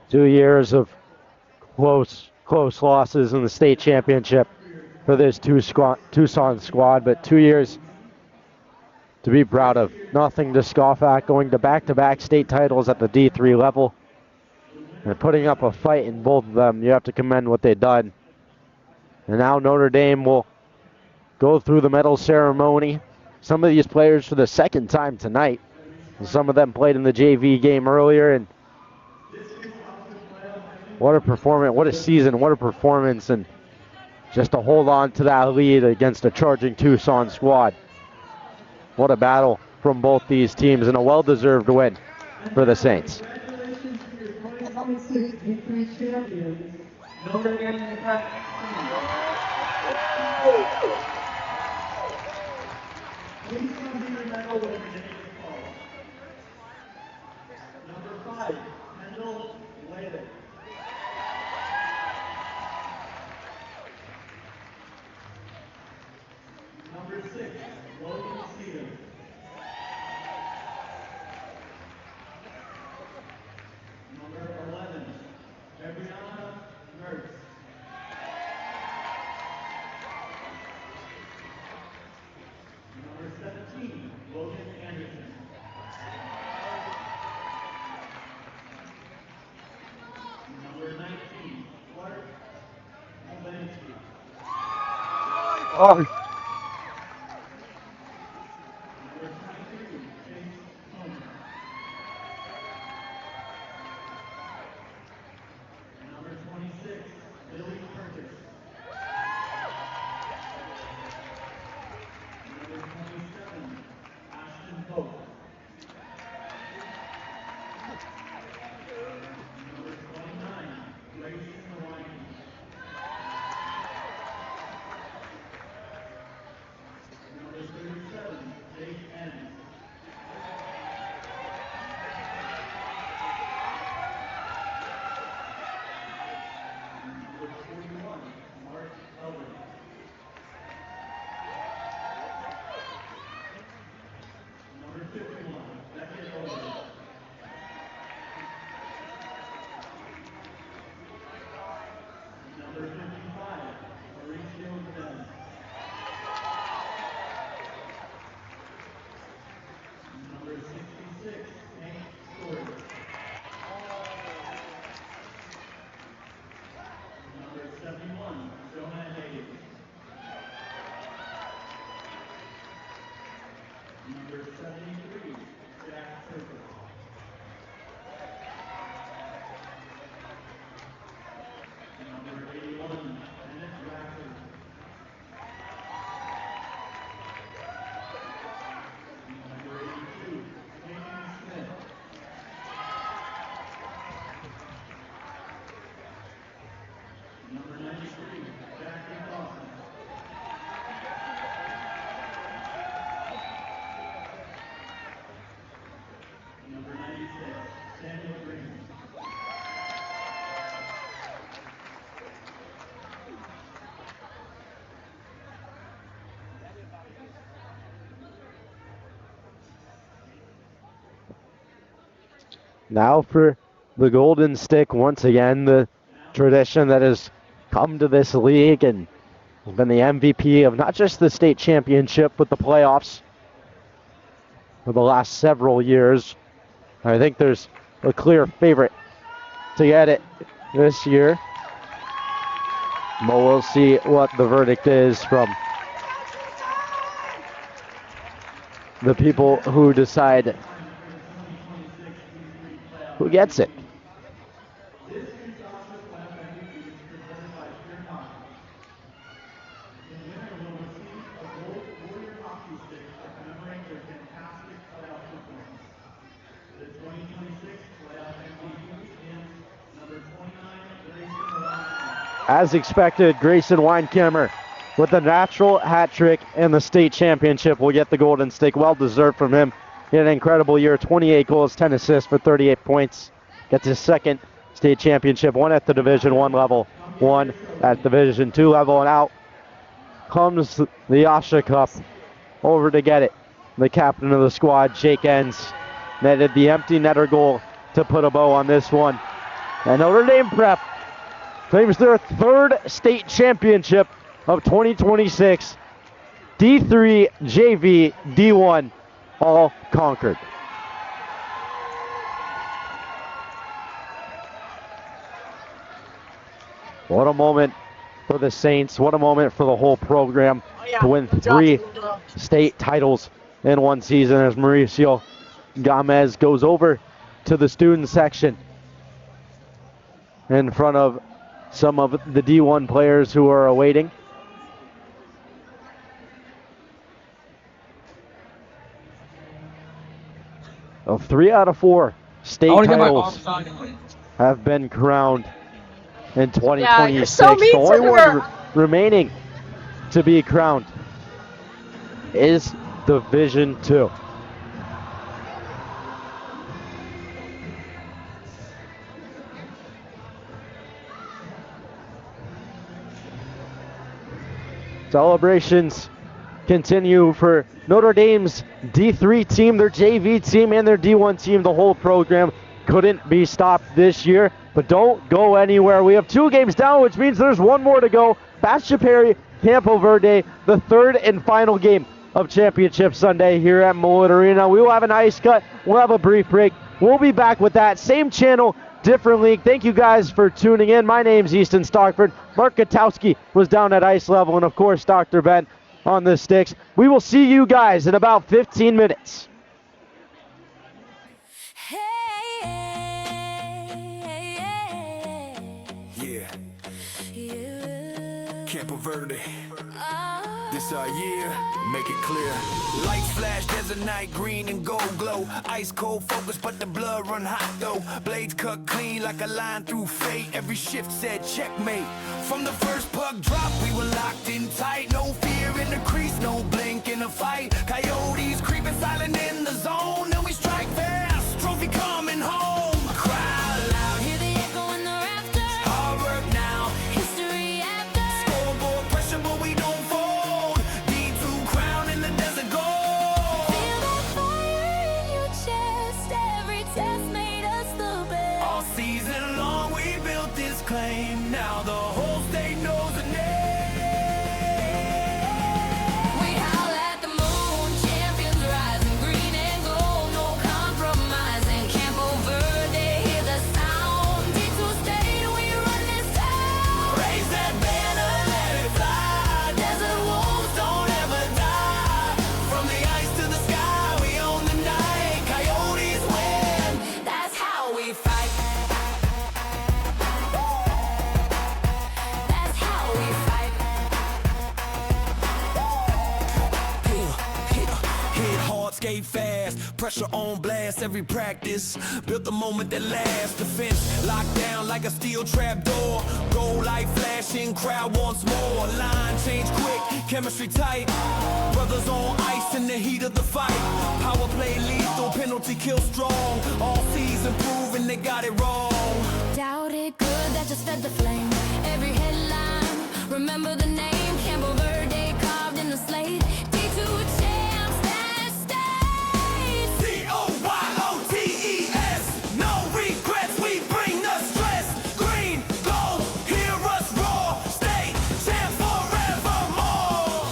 Two years of close losses in the state championship for this Tucson squad, but 2 years to be proud of. Nothing to scoff at, going to back-to-back state titles at the D3 level and putting up a fight in both of them. You have to commend what they've done. And now Notre Dame will go through the medal ceremony. Some of these players for the second time tonight. Some of them played in the JV game earlier, and what a performance, what a season, what a performance, and just to hold on to that lead against a charging Tucson squad. What a battle from both these teams and a well-deserved win for the Saints. Congratulations to your 2026 D3 champions, Notre Dame Prep. Please come to your medal when your name is called. Number 5, Kendall Whalen. Number 6, Logan Seaton. Number 11, Notre. Number 17, Logan Anderson. Oh. Now for the Golden Stick, once again, the tradition that has come to this league and has been the MVP of not just the state championship, but the playoffs for the last several years. I think there's a clear favorite to get it this year. But we'll see what the verdict is from the people who decide who gets it. As expected, Grayson Weinkammer with the natural hat trick and the state championship will get the Golden Stick. Well deserved from him. He had an incredible year, 28 goals, 10 assists for 38 points. Gets his second state championship, one at the Division I level, one at Division II level, and out comes the AHSHA Cup over to get it. The captain of the squad, Jake Enns, netted the empty netter goal to put a bow on this one. And Notre Dame Prep claims their third state championship of 2026. D3, JV, D1, all conquered. What a moment for the Saints. What a moment for the whole program to win 3 state titles in one season as Mauricio Gomez goes over to the student section in front of some of the D1 players who are awaiting. Well, 3 out of 4 state titles have been crowned in 2026. The only one remaining to be crowned is Division II. Celebrations continue for Notre Dame's D3 team, their JV team, and their D1 team. The whole program couldn't be stopped this year, but don't go anywhere. We have 2 games down, which means there's 1 more to go. Bastia Perry, Campo Verde, the 3rd and final game of Championship Sunday here at Mullet Arena. We will have an ice cut. We'll have a brief break. We'll be back with that. Same channel, different league. Thank you guys for tuning in. My name's Easton Stockford. Mark Gutowski was down at ice level, and of course Dr. Ben on the sticks. We will see you guys in about 15 minutes. Yeah. Campo Verde. This our year, make it clear. Lights flash, desert night, green and gold glow. Ice cold focus, but the blood run hot though. Blades cut clean like a line through fate. Every shift said checkmate. From the first puck drop, we were locked in tight. No fear in the crease, no blink in the fight. Coyotes creeping silent in the zone. Then we strike fast, trophy coming home. Crowd loud, hear the echo in the rafters. Hard work now, history after. Scoreboard pressure, but we don't fold. D2 crown in the desert gold. Feel the fire in your chest. Every test made us the best. All season long we built this claim. Now the whole state knows the name. We howl at the moon, champions rising, green and gold, no compromising. Campo Verde, hear the sound. D2 state, we run this town. Raise that banner, let it fly. Desert wolves don't ever die. From the ice to the sky, we own the night. Coyotes win, that's how we fight. That's how we fight. Hit hard, skate fast, pressure on blast every practice. Built the moment that lasts. Defense locked down like a steel trap door. Gold light flashing, crowd wants more. Line change quick, chemistry tight. Brothers on ice in the heat of the fight. Power play lethal, penalty kill strong. All season proving they got it wrong. Doubt it good, that just fed the flame. Every headline, remember the name. Campo Verde carved in the slate. D2 champs that stays. COYOTES, no regrets, we bring the stress. Green, gold, hear us roar. Stay champ forevermore.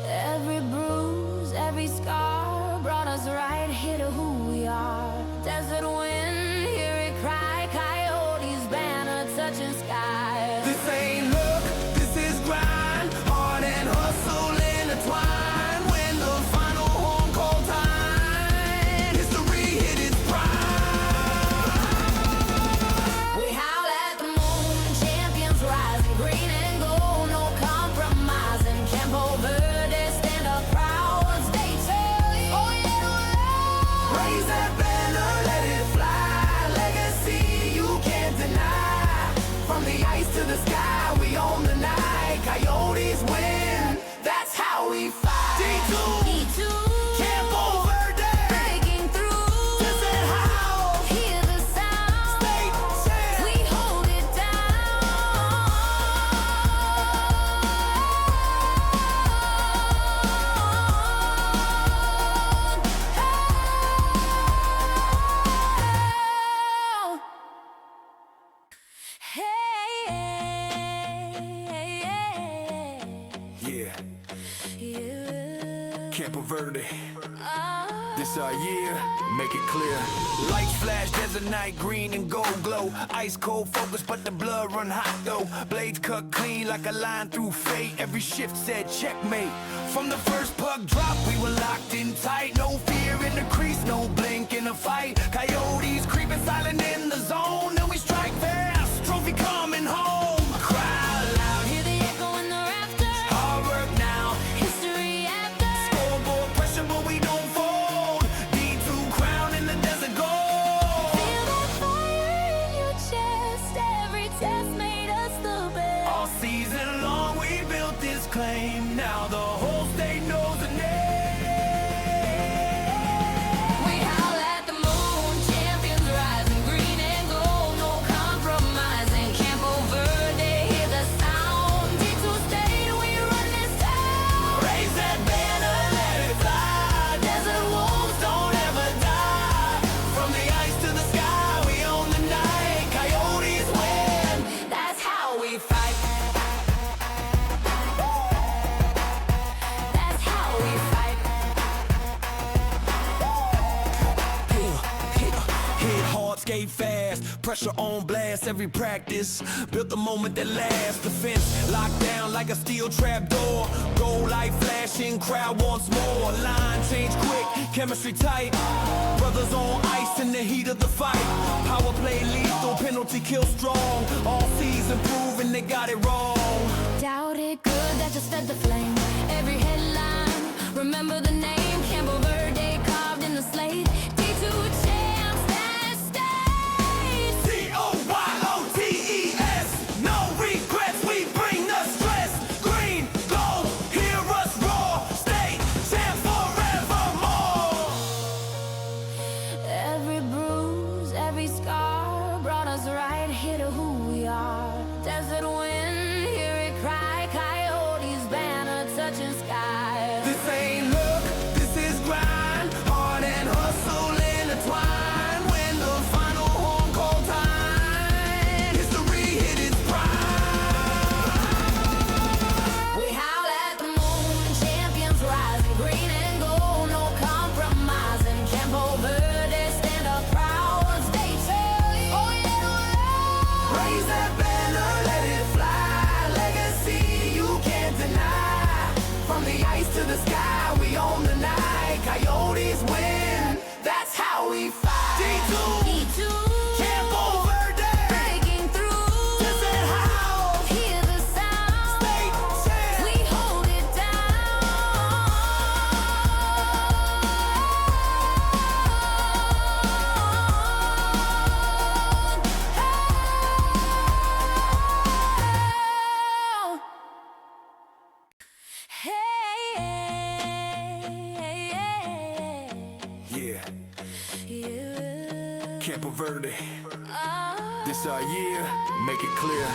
Every bruise, every scar brought us right here to who we are. Desert wind, hear it cry. Coyotes banner touching sky. This ain't luck, this is grind. Hard and hustle intertwined. When the final home call time, history hit its prime. We howl at the moon, champions rising, green and gold, no compromising. Campo Verde, stand up proud, stay true. Oh yeah, raise that banner, let it fly. Legacy you can't deny. From the ice to the sky, we own the night. Coyotes win, that's how we fight. D2, Campo Verde, breaking through. Desert howl, hear the sound. State champ, we hold it down. Yeah. Campo Verde. This our year, make it clear. Lights flash, desert night, green and gold glow. Ice cold focus, but the blood run hot though. Blades cut clean like a line through fate. Every shift said checkmate. From the first puck drop, we were locked in tight. No fear in the crease, no blink in the fight. Coyotes creeping silent in the zone. Then we strike fast, trophy coming home. Crowd loud, hear the echo in the rafters. Hard work now, history after. Scoreboard pressure, but we don't fold. D2 crown in the desert gold. Feel the fire in your chest. Every test made us the best. All season long we built this claim. Now the whole state knows the name. We howl at the moon, champions rising, green and gold, no compromising. Campo Verde, hear the sound. D2 state, we run this town. Raise that banner, let it fly. Desert wolves don't ever die. From the ice to the sky, we own the night. Coyotes win, that's how we fight. pressure on blast every practice. Built the moment that lasts. Defense locked down like a steel trap door. Gold light flashing, crowd wants more. Line change quick, chemistry tight. Brothers on ice in the heat of the fight. Power play lethal, penalty kill strong. All season proving they got it wrong. Doubt it, good, that just fed the flame. Every headline, remember the name. Campo Verde carved in the slate. D2 champs that stays. COYOTES, no regrets, we bring the stress. Green, gold, hear us roar. Stay champs forevermore. Every bruise, every scar brought us right here to who we are. Desert wind, hear it cry. Coyotes, banner touching sky. This ain't luck, this is grind. Hard and hustle intertwined. When the final horn call time, history hit its prime. We howl at the moon, champions rising. Green and gold, no compromising. Campo Verde, stand up proud. Stay true, oh yeah, oh yeah. Raise that banner, let it fly. Legacy you can't deny. From the ice to the sky, we own the night. Coyotes win, that's how we fight. D2, D2, Campo Verde, breaking through. Desert house, Hear the sound. state champ. We hold it down. Yeah, Yeah. Campo Verde. Oh. This our year, make it clear.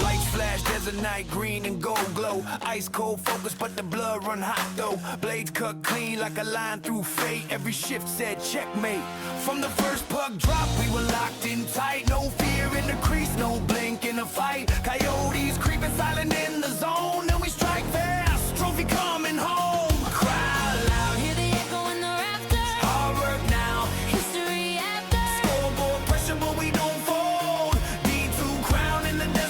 Lights flash, desert night, green and gold glow. Ice cold focus, but the blood run hot though. Blades cut clean like a line through fate. Every shift said checkmate. From the first puck drop, we were locked in tight. No fear in the crease, no blink in the fight. Coyotes creeping silent in the zone, and we strike fast. Trophy come.